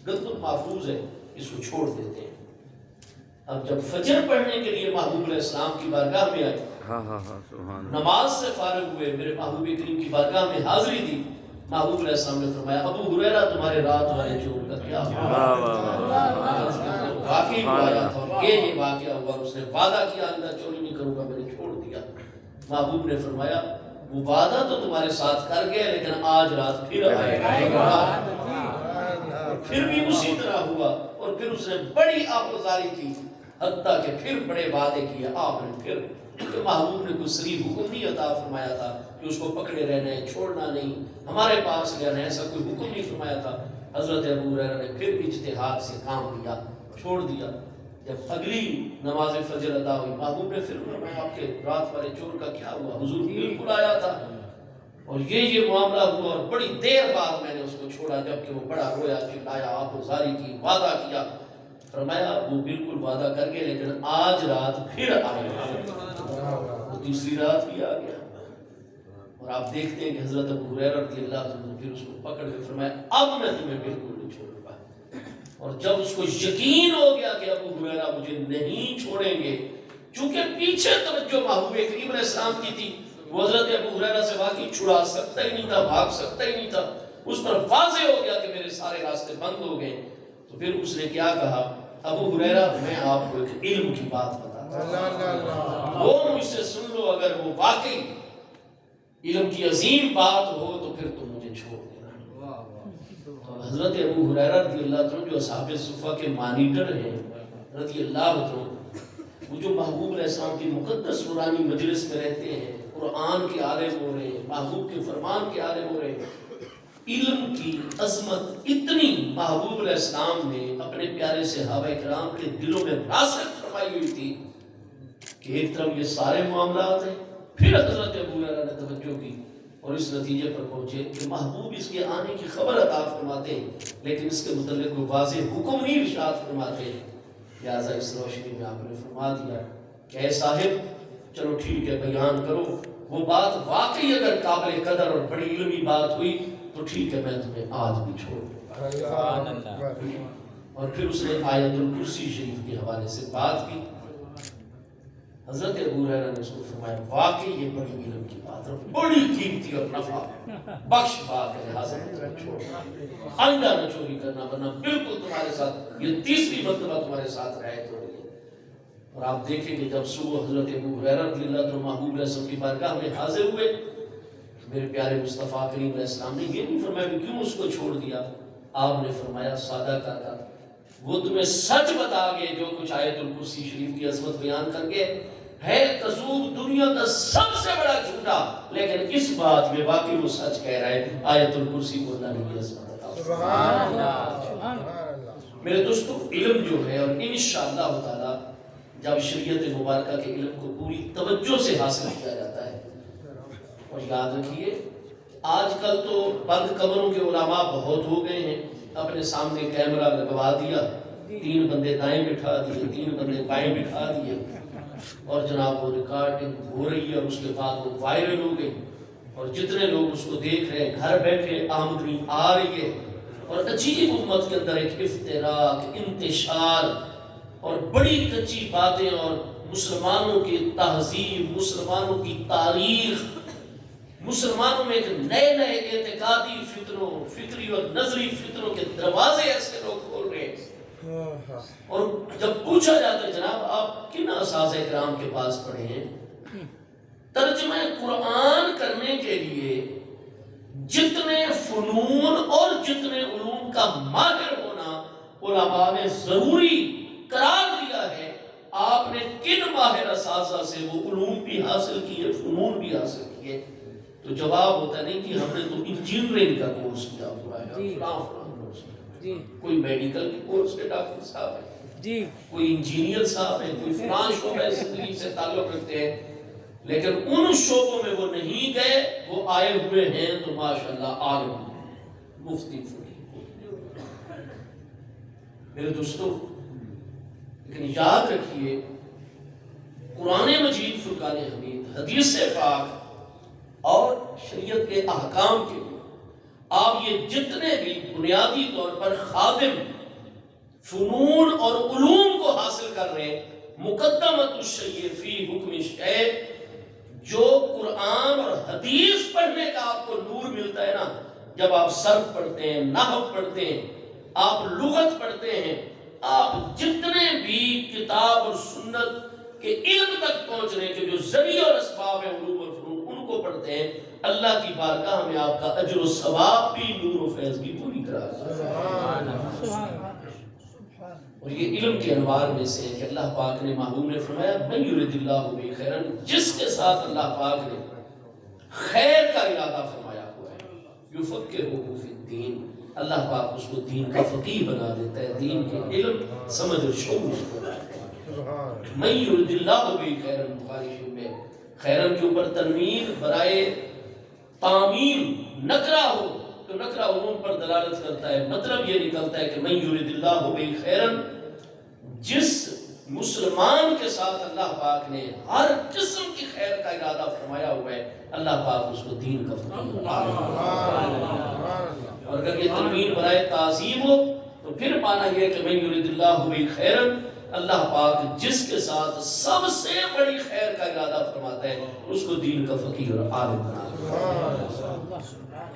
Speaker 2: گندم محفوظ ہے اس کو چھوڑ دیتے ہیں۔ اب جب فجر پڑھنے کے لیے محبوب علیہ السلام کی بارگاہ میں آئے، نماز سے فارغ ہوئے، میرے محبوب کریم کی بارگاہ میں حاضری دی، محبوب علیہ السلام نے فرمایا ابو ہریرہ تمہارے رات والے چور کا کیا ہوا؟ واقعی وہ آیا تھا اور یہ واقعہ ہوا، اس نے وعدہ کیا آئندہ چوری نہیں کروں گا، میں نے چھوڑ دیا۔ محبوب نے فرمایا وہ وعدہ تو تمہارے ساتھ کر گیا لیکن آج رات پھر آئے گا، پھر بھی اسی طرح ہوا۔ اور پھر اس نے بڑی آہوزاری کی حتیٰ کہ پھر بڑے وعدے کیے آپ نے، پھر کہ محبوب نے کوئی صریح حکم نہیں عطا فرمایا تھا کہ اس کو پکڑے رہنا ہے چھوڑنا نہیں، ہمارے پاس لینا ہے، ایسا کوئی حکم نہیں فرمایا تھا۔ حضرت ابو ہریرہ نے پھر اجتہاد سے کام لیا، چھوڑ دیا۔ جب اگلی نماز فجر ادا ہوئی محبوب نے پھر فرمایا آپ کے رات والے چور کا کیا ہوا؟ حضور بالکل آیا تھا اور یہ معاملہ ہوا اور بڑی دیر بعد میں نے اس کو چھوڑا، جبکہ وہ بڑا رویا چلایا آہوزاری کی وعدہ کیا۔ فرمایا وہ بالکل وعدہ کر گئے لیکن آج رات پھر آئے گا، وہ دوسری رات بھی آ گیا۔ اور آپ دیکھتے ہیں کہ حضرت ابو ہریرہ رضی اللہ عنہ نے پھر اس کو پکڑ کے فرمایا اب میں تمہیں بالکل نہیں چھوڑوں گا۔ اور جب اس کو یقین ہو گیا کہ ابو ہریرہ مجھے نہیں چھوڑیں گے، چونکہ پیچھے توجہ محبوب کریم علیہ السلام کی تھی، وہ حضرت ابو ہریرہ سے واقعی چھڑا سکتا ہی نہیں تھا، بھاگ سکتا ہی نہیں تھا، اس پر واضح ہو گیا کہ میرے سارے راستے بند ہو گئے۔ تو پھر اس نے کیا کہا ابو ہریرہ میں آپ کو ایک علم کی بات بتاتا ہوں، وہ مجھ سے سن لو، اگر وہ واقعی علم کی عظیم بات ہو تو پھر تم مجھے چھوڑ دینا۔ تو حضرت ابو ہریرہ رضی اللہ عنہ جو اصحاب صفہ کے مانیٹر ہیں رضی اللہ عنہ، وہ جو محبوب علیہ السلام کی مقدس نورانی مجلس میں رہتے ہیں، قرآن کے عالم ہو رہے ہیں، محبوب کے فرمان کے عالم ہو رہے ہیں، علم کی عظمت اتنی محبوب علیہ السلام نے اپنے پیارے صحابہ کرام کے دلوں میں راسخ فرمائی ہوئی تھی کہ ایک طرف یہ سارے معاملات ہیں، پھر حضرت ابو ہریرہ نے توجہ کی اور اس نتیجے پر پہنچے کہ محبوب اس کے آنے کی خبر عطا فرماتے ہیں لیکن اس کے متعلق کوئی واضح حکم نہیں ارشاد فرماتے، لہٰذا اس روشنی میں آپ نے فرما دیا کہ اے صاحب چلو ٹھیک ہے بیان کرو، وہ بات واقعی اگر قابل قدر اور بڑی علمی بات ہوئی تو ٹھیک ہے میں تمہیں آج بھی چھوڑ دوں گا۔ اور پھر اس نے آیت الکرسی شریف کے حوالے سے بات کی۔ حضرت ابو ہریرہ نے اس کو فرمایا واقعی یہ بڑی علم کی بات ہے، بڑی قیمتی اور نفع بخش بات ہے، لہٰذا میں تمہیں چھوڑ دوں گا، آئندہ نہ چوری کرنا ورنہ بالکل تمہارے ساتھ یہ تیسری مرتبہ تمہارے ساتھ رعایت ہو رہی ہے۔ اور آپ دیکھیں کہ جب صبح حضرت ابو ہریرہ رضی اللہ عنہ محبوب علیہ السلام کی بارگاہ میں حاضر ہوئے، میرے پیارے مصطفیٰ کریم علیہ السلام نے یہ نہیں فرمایا کہ کیوں اس کو چھوڑ دیا، آپ نے فرمایا سادہ کہا وہ تمہیں سچ بتا گئے جو کچھ آیت الکرسی شریف کی عظمت بیان کر کے ہے کذوب دنیا کا سب سے بڑا جھوٹا، لیکن اس بات میں واقعی وہ سچ کہہ رہا ہے، آیت الکرسی کو اللہ نے کی عظمت عطا فرمائی۔ میرے دوستو علم جو ہے اور انشاءاللہ تعالی جب شریعت مبارکہ کے علم کو پوری توجہ سے حاصل کیا جاتا ہے، اور یاد رکھیے آج کل تو بند کمروں کے علماء بہت ہو گئے ہیں، اپنے سامنے کیمرہ لگوا دیا 3 بندے دائیں بٹھا دیے، 3 بندے بائیں بٹھا دیے، اور جناب وہ ریکارڈنگ ہو رہی ہے، اور اس کے بعد وہ وائرل ہو گئی، اور جتنے لوگ اس کو دیکھ رہے ہیں گھر بیٹھے آمدنی آ رہی ہے، اور عجیب امت کے اندر ایک افتراق، انتشار اور بڑی کچی باتیں، اور مسلمانوں کی تہذیب، مسلمانوں کی تاریخ، مسلمانوں میں ایک نئے نئے اعتقادی فتنوں، فکری اور نظری فتنوں کے دروازے ایسے لوگ کھول رہے ہیں۔ اور جب پوچھا جاتا ہے جناب آپ کن اساتذہ کرام کے پاس پڑھے ہیں، ترجمہ قرآن کرنے کے لیے جتنے فنون اور جتنے علوم کا ماہر ہونا علماء نے ضروری قرار دیا ہے، آپ نے کن ماہر اساتذہ سے وہ علوم بھی حاصل کیے، فنون بھی حاصل کیے؟ تو جواب ہوتا نہیں کہ ہم نے تو انجینئرنگ کا کورس کیا ہوا ہے، کورس کیا، کوئی میڈیکل کے کورس کے ڈاکٹر صاحب ہیں، کوئی انجینئر صاحب ہیں، کوئی فلاں شعبہ زندگی سے تعلق رکھتے ہیں، لیکن ان شعبوں میں وہ نہیں گئے، وہ آئے ہوئے ہیں تو ماشاءاللہ عالم، مفتی فقیہ۔ میرے دوستو لیکن یاد رکھیے قرآن مجید، فرقان حمید، حدیث پاک اور شریعت کے احکام کے لیے آپ یہ جتنے بھی بنیادی طور پر خادم فنون اور علوم کو حاصل کر رہے ہیں، مقدمۃ الشیء فی حکم شیء، جو قرآن اور حدیث پڑھنے کا آپ کو نور ملتا ہے نا، جب آپ صرف پڑھتے ہیں، نحو پڑھتے ہیں، آپ لغت پڑھتے ہیں، آپ جتنے بھی کتاب اور سنت کے علم تک پہنچنے کے جو ذریعے اور اسباب ہیں علوم اور فنون، ان کو پڑھتے ہیں، اللہ کی بارگاہ میں آپ کا اجر و ثواب بھی، نور و فیض بھی پوری طرح سے۔ اور یہ علم کے انوار میں سے ہے کہ اللہ پاک نے محبوب نے فرمایا من یرید اللہ بہ خیرا، جس کے ساتھ اللہ پاک نے خیر کا ارادہ فرمایا ہوا ہے، یفقہہ فی الدین، اللہ پاک اس کو دین کا فقیہ بنا دیتا ہے، دین کے علم سمجھ اور شعور اس کو بناتا ہے۔ من یرید اللہ بہ خیرا، بخاری شریف میں خیرن کے اوپر تنوین برائے تعمیم نکرہ ہو تو نکرہ عموم پر دلالت کرتا ہے، مطلب یہ نکلتا ہے کہ من یرید اللہ بہ خیرن، جس مسلمان کے ساتھ اللہ پاک نے ہر قسم کی خیر کا ارادہ فرمایا ہوا ہے، اللہ پاک اس کو دین کا فقیہ بنا دیتا ہے۔ اور اگر یہ تنوین برائے تعظیم ہو تو پھر معنی یہ کہ من یرید اللہ بہ خیرن، اللہ پاک جس کے ساتھ سب سے بڑی خیر کا ارادہ فرماتا ہے، اس کو دین کا فقیہ اور عالم بنا دیتا ہے۔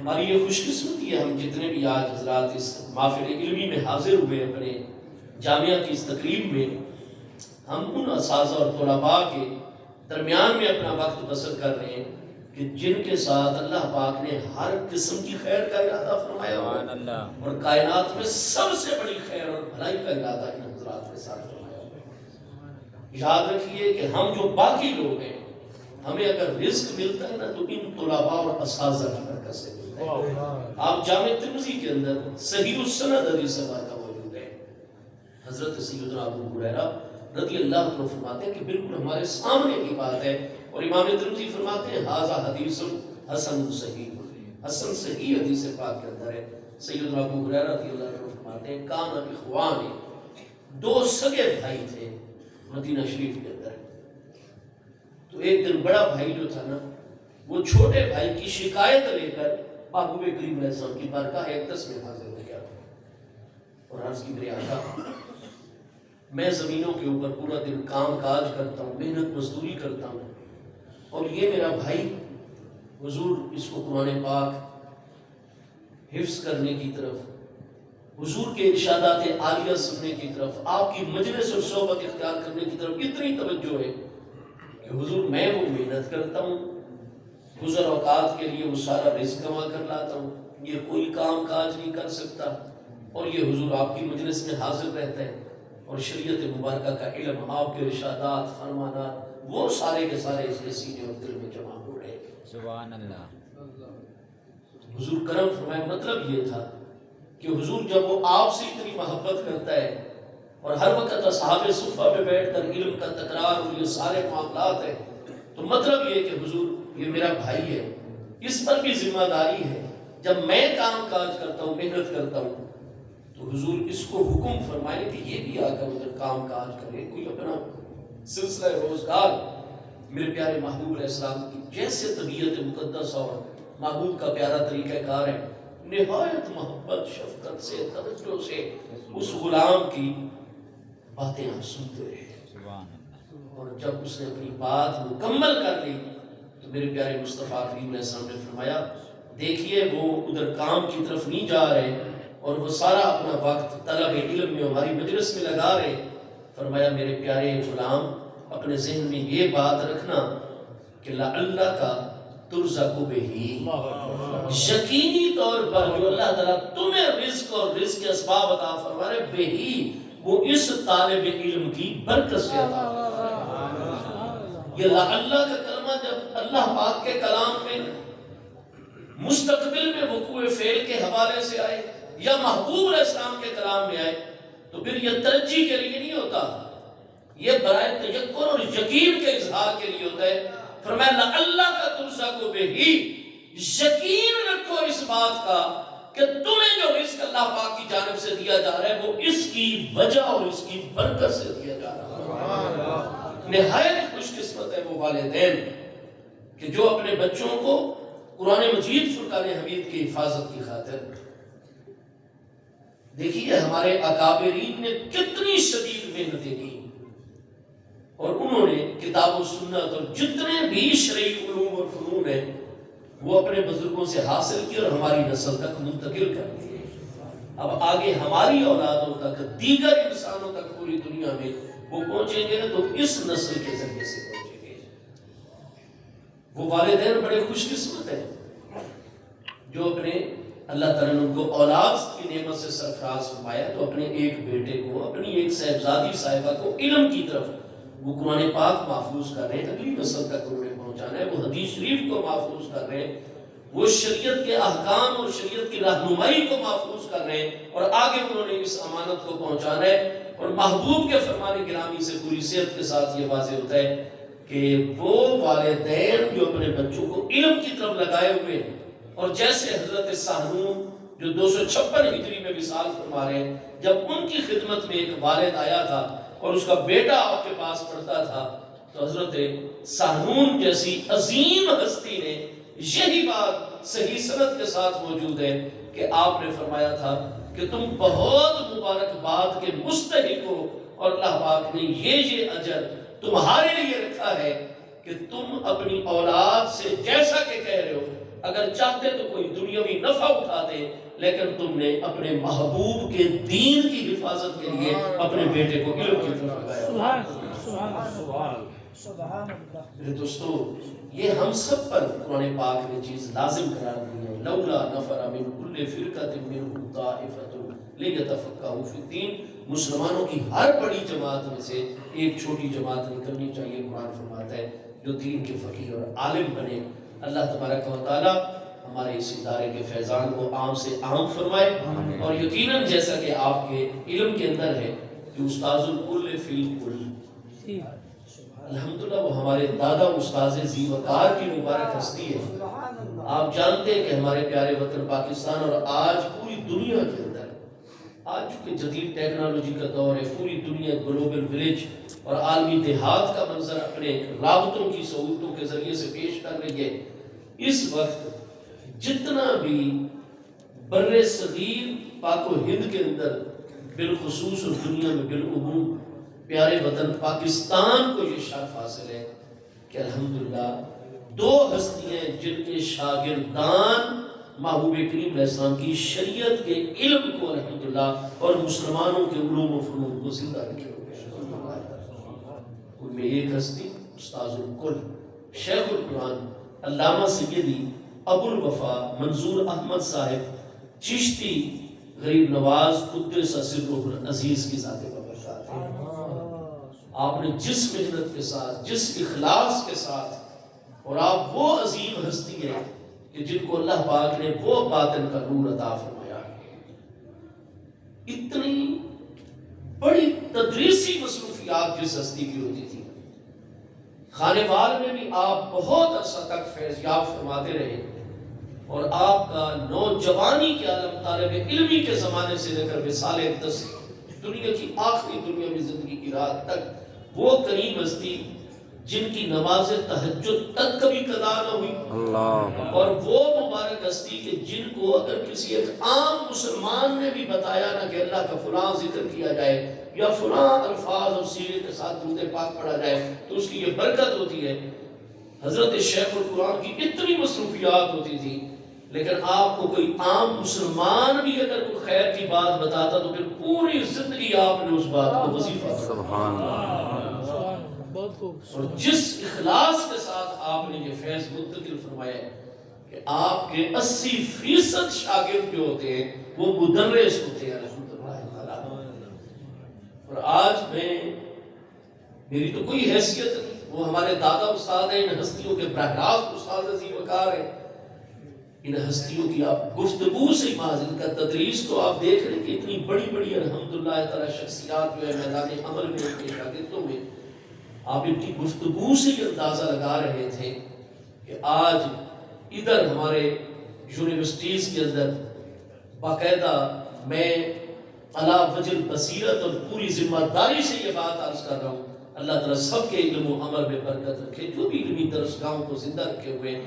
Speaker 2: ہماری یہ خوش قسمتی ہے، ہم جتنے بھی آج حضرات اس محفل علمی میں حاضر ہوئے اپنے جامعہ کی اس تقریب میں، ہم ان اساتذہ اور طلباء کے درمیان میں اپنا وقت بسر کر رہے ہیں کہ جن کے ساتھ اللہ پاک نے ہر قسم کی خیر کا ارادہ فرمایا ہوا ہے، اور کائنات میں سب سے بڑی خیر اور بھلائی کا ارادہ ان حضرات کے ساتھ فرمایا ہوا ہے۔ یاد رکھیے کہ ہم جو باقی لوگ ہیں، ہمیں اگر رزق ملتا ہے نا تو ان طلباء اور اساتذہ کی برکت سے ملتا ہے۔ آپ جامع ترمذی کے اندر صحیح السند حدیث واقعہ موجود ہے، حضرت سیدنا ابو ہریرہ رضی اللہ عنہ فرماتے ہیں کہ بالکل ہمارے سامنے کی بات ہے، اور امام ترمذی فرماتے ہیں ھذا حدیث حسن صحیح، حسن صحیح حدیث پاک کے اندر ہے۔ سیدنا ابو ہریرہ رضی اللہ عنہ فرماتے ہیں کان اخوان، 2 سگے بھائی تھے مدینہ شریف کے اندر، تو ایک دن بڑا بھائی جو تھا نا، وہ چھوٹے بھائی کی شکایت لے کر محبوب کریم علیہ السلام کی بارگاہ اقدس میں حاضر ہو گیا اور عرض کی میرے آقا، میں زمینوں کے اوپر پورا دن کام کاج کرتا ہوں، محنت مزدوری کرتا ہوں، اور یہ میرا بھائی حضور اس کو قرآن پاک حفظ کرنے کی طرف، حضور کے ارشادات عالیہ سننے کی طرف، آپ کی مجلس اور صحبت اختیار کرنے کی طرف اتنی توجہ ہے کہ حضور میں وہ محنت کرتا ہوں، گزر اوقات کے لیے وہ سارا رزق کما کر لاتا ہوں، یہ کوئی کام کاج نہیں کر سکتا، اور یہ حضور آپ کی مجلس میں حاضر رہتا ہے، اور شریعت مبارکہ کا علم، آپ کے ارشادات، فرمانات، وہ سارے کے سارے اس کے سینے اور دل میں جمع ہو رہے ہیں۔
Speaker 4: سبحان اللہ۔
Speaker 2: حضور کرم فرمائے، مطلب یہ تھا کہ حضور جب وہ آپ سے اتنی محبت کرتا ہے اور ہر وقت اصحاب صفہ پہ بیٹھ کر علم کا تکرار اور یہ سارے معاملات ہیں، تو مطلب یہ کہ حضور یہ میرا بھائی ہے، اس پر بھی ذمہ داری ہے، جب میں کام کاج کرتا ہوں، محنت کرتا ہوں، تو حضور اس کو حکم فرمائے کہ یہ بھی آ کر ادھر کام کاج کرے، کوئی اپنا سلسلہ روزگار۔ میرے پیارے محبوب علیہ السلام کی جیسے طبیعت مقدس اور محبوب کا پیارا طریقہ کار ہے، نہایت محبت شفقت سے توجہ سے اس غلام کی باتیں آپ سنتے رہے، اور جب اس نے اپنی بات مکمل کر لی تو میرے پیارے مصطفیٰ کریم علیہ السلام نے فرمایا دیکھیے وہ ادھر کام کی طرف نہیں جا رہے اور وہ سارا اپنا وقت طلب علم میں ہماری مجلس میں لگا رہے۔ فرمایا میرے پیارے غلام اپنے ذہن میں یہ بات رکھنا کہ لعلہ کا ترزق بہی، یقینی طور پر جو اللہ تعالیٰ تمہیں رزق اور رزق کے اسباب عطا فرما رہے بہی، وہ اس طالب علم کی برکت سے عطا فرما رہے۔ یہ لعلہ کا کلمہ جب اللہ پاک کے کلام میں مستقبل میں وقوع فعل کے حوالے سے آئے یا محبوب علیہ السلام کے کلام میں آئے تو پھر یہ ترجیح کے لیے نہیں ہوتا، یہ برائے تیقن اور یقین کے اظہار کے لیے ہوتا ہے۔ فرمایا لعلہ کا ترزق بہی، یقین رکھو اس بات کا کہ تمہیں جو رزق اللہ پاک کی جانب سے دیا جا رہا ہے وہ اس کی وجہ اور اس کی برکت سے دیا جا رہا ہے۔ نہایت خوش قسمت ہے وہ والدین کہ جو اپنے بچوں کو قرآن مجید فرقان حمید کی حفاظت کی خاطر، دیکھیے ہمارے اکابرین نے کتنی شدید محنتیں کی اور انہوں نے کتاب و سنت اور جتنے بھی شرعی علوم اور فنون ہیں وہ اپنے بزرگوں سے حاصل کی اور ہماری نسل تک منتقل کر دیے۔ اب آگے ہماری اولادوں تک، دیگر انسانوں تک پوری دنیا میں وہ پہنچیں گے تو اس نسل کے ذریعے سے پہنچیں گے۔ وہ والدین بڑے خوش قسمت ہیں جو اپنے اللہ تعالیٰ نے ان کو اولاد کی نعمت سے سرفراز فرمایا تو اپنے ایک بیٹے کو، اپنی ایک صاحبزادی صاحبہ کو علم کی طرف وہ قرآن پاک محفوظ کر رہے ہیں، اگلی نسل تک انہوں نے پہنچانا ہے، وہ حدیث شریف کو محفوظ کر رہے ہیں، وہ شریعت کے احکام اور شریعت کی رہنمائی کو محفوظ کر رہے ہیں اور آگے انہوں نے اس امانت کو پہنچانا ہے۔ اور محبوب کے فرمان گرامی سے پوری صحت کے ساتھ یہ واضح ہوتا ہے کہ وہ والدین جو اپنے بچوں کو علم کی طرف لگائے ہوئے ہیں، اور جیسے حضرت سہنون جو 256 ہجری میں وصال فرما رہے ہیں، جب ان کی خدمت میں ایک والد آیا تھا اور اس کا بیٹا آپ کے پاس پڑھتا تھا تو حضرت سہنون جیسی عظیم ہستی نے یہی بات صحیح سند کے ساتھ موجود ہے کہ آپ نے فرمایا تھا کہ تم بہت مبارکباد کے مستحق ہو اور اللہ پاک نے یہ اجر تمہارے لیے رکھا ہے کہ تم اپنی اولاد سے جیسا کہ کہہ رہے ہو، اگر چاہتے تو کوئی دنیاوی نفع اٹھاتے لیکن تم نے اپنے محبوب کے دین کی حفاظت کے لیے اپنے بیٹے کو علم کی طرف لگایا۔ میرے دوستو، یہ ہم سب پر قرآن پاک نے چیز لازم قرار دی ہے، لولا نفر من کل فرقۃ منهم طائفۃ لیتفقہوا فی الدین۔ مسلمانوں کی ہر بڑی جماعت میں سے ایک چھوٹی جماعت نکلنی چاہیے، قرآن فرماتا ہے، جو دین کے فقیر اور عالم بنے۔ اللہ تبارک و تعالی ہمارے اس ادارے کے فیضان کو عام سے عام فرمائے، اور یقیناً جیسا کہ آپ کے علم کے اندر ہے کہ استاذ الکل فی الکل، الحمدللہ وہ ہمارے دادا استاذ ذی وقار کی مبارک ہستی ہے۔ آپ جانتے ہیں کہ ہمارے پیارے وطن پاکستان اور آج پوری دنیا کے اندر، آج چونکہ جدید ٹیکنالوجی کا دور ہے، پوری دنیا گلوبل ولیج اور عالمی دیہات کا منظر اپنے رابطوں کی سہولتوں کے ذریعے سے پیش کر رہی ہے۔ اس وقت جتنا بھی بر صغیر پاک و ہند کے اندر بالخصوص اور دنیا میں بالعموم پیارے وطن پاکستان کو یہ شرف حاصل ہے کہ الحمدللہ دو ہستیاں جن کے شاگردان محبوب کریم علیہ السلام کی شریعت کے علم کو الحمدللہ اور مسلمانوں کے علوم و فنون کو زندہ رکھے ہوئے ہیں۔ ان میں ایک ہستی استاذ الکل شیخ القرآن علامہ سیدی ابو الوفا منظور احمد صاحب چشتی غریب نواز قدس سرہ العزیز کی ذات بابرکات ہے۔ آپ نے جس محنت کے ساتھ، جس اخلاص کے ساتھ، اور آپ وہ عظیم ہستی ہیں کہ جن کو اللہ پاک نے وہ باطن کا نور عطا فرمایا۔ اتنی بڑی تدریسی مصروفیات جس ہستی کی ہوتی تھی، خانوال میں بھی آپ بہت عرصہ تک فیض یاب فرماتے رہے، اور آپ کا نوجوانی کے عالم طالب علمی کے زمانے سے لے کر وصال 10 دنیا کی آخری دنیاوی زندگی کی رات تک وہ کریم ہستی جن کی نماز تہجد تک کبھی قضا نہ ہوئی،
Speaker 3: اللہ
Speaker 2: اور وہ مبارک ہستی کہ جن کو اگر کسی ایک عام مسلمان نے بھی بتایا نہ کہ اللہ کا فلاں ذکر کیا جائے یا فلاں الفاظ اور سیرے کے ساتھ درود پاک پڑھا جائے تو اس کی یہ برکت ہوتی ہے۔ حضرت شیخ القرآن کی اتنی مصروفیات ہوتی تھی، لیکن آپ کو کوئی عام مسلمان بھی اگر کوئی خیر کی بات بتاتا تو پھر پوری زندگی آپ نے اس بات کو وظیفہ کرا۔
Speaker 3: سبحان اللہ
Speaker 2: اور جس اخلاص کے ساتھ آپ نے یہ فیض منتقل فرمایا ہے کہ آپ کے 80% شاگرد جو ہوتے ہیں وہ مدرس ہوتے ہیں الحمدللہ تعالیٰ۔ اور آج میری تو کوئی حیثیت نہیں، وہ ہمارے دادا استاد ہیں، ان ہستیوں کے براہ راست استاد عظیم وقار ہیں۔ ان ہستیوں کی آپ گفتگو سے ماضی ان کا تدریس تو آپ دیکھ رہے کہ اتنی بڑی بڑی الحمدللہ تعالیٰ شخصیات جو ہے میدان عمل میں ان کے شاگردوں میں، آپ ان کی گفتگو سے یہ اندازہ لگا رہے تھے کہ آج ادھر ہمارے یونیورسٹیز کے اندر باقاعدہ میں علی وجہ بصیرت اور پوری ذمہ داری سے یہ بات عرض کر رہا ہوں، اللہ تعالیٰ سب کے علم و عمل میں برکت رکھے، جو بھی علمی درسگاہوں کو زندہ رکھے ہوئے۔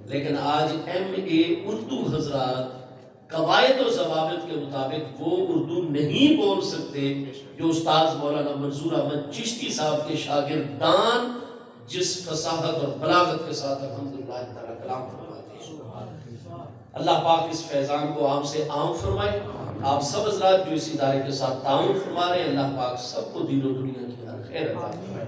Speaker 2: لیکن آج MA اردو حضرات قواعد و ضوابط کے مطابق وہ اردو نہیں بول سکتے جو استاذ مولانا منظور احمد چشتی صاحب کے شاگردان جس فصاحت اور بلاغت کے ساتھ الحمدللہ تعالیٰ کلام فرماتے ہیں۔ اللہ پاک اس فیضان کو عام سے عام فرمائے۔ آپ سب حضرات جو اس ادارے کے ساتھ تعاون فرما رہے ہیں، اللہ پاک سب کو دین و دنیا کی ہر خیر عطا فرمائے۔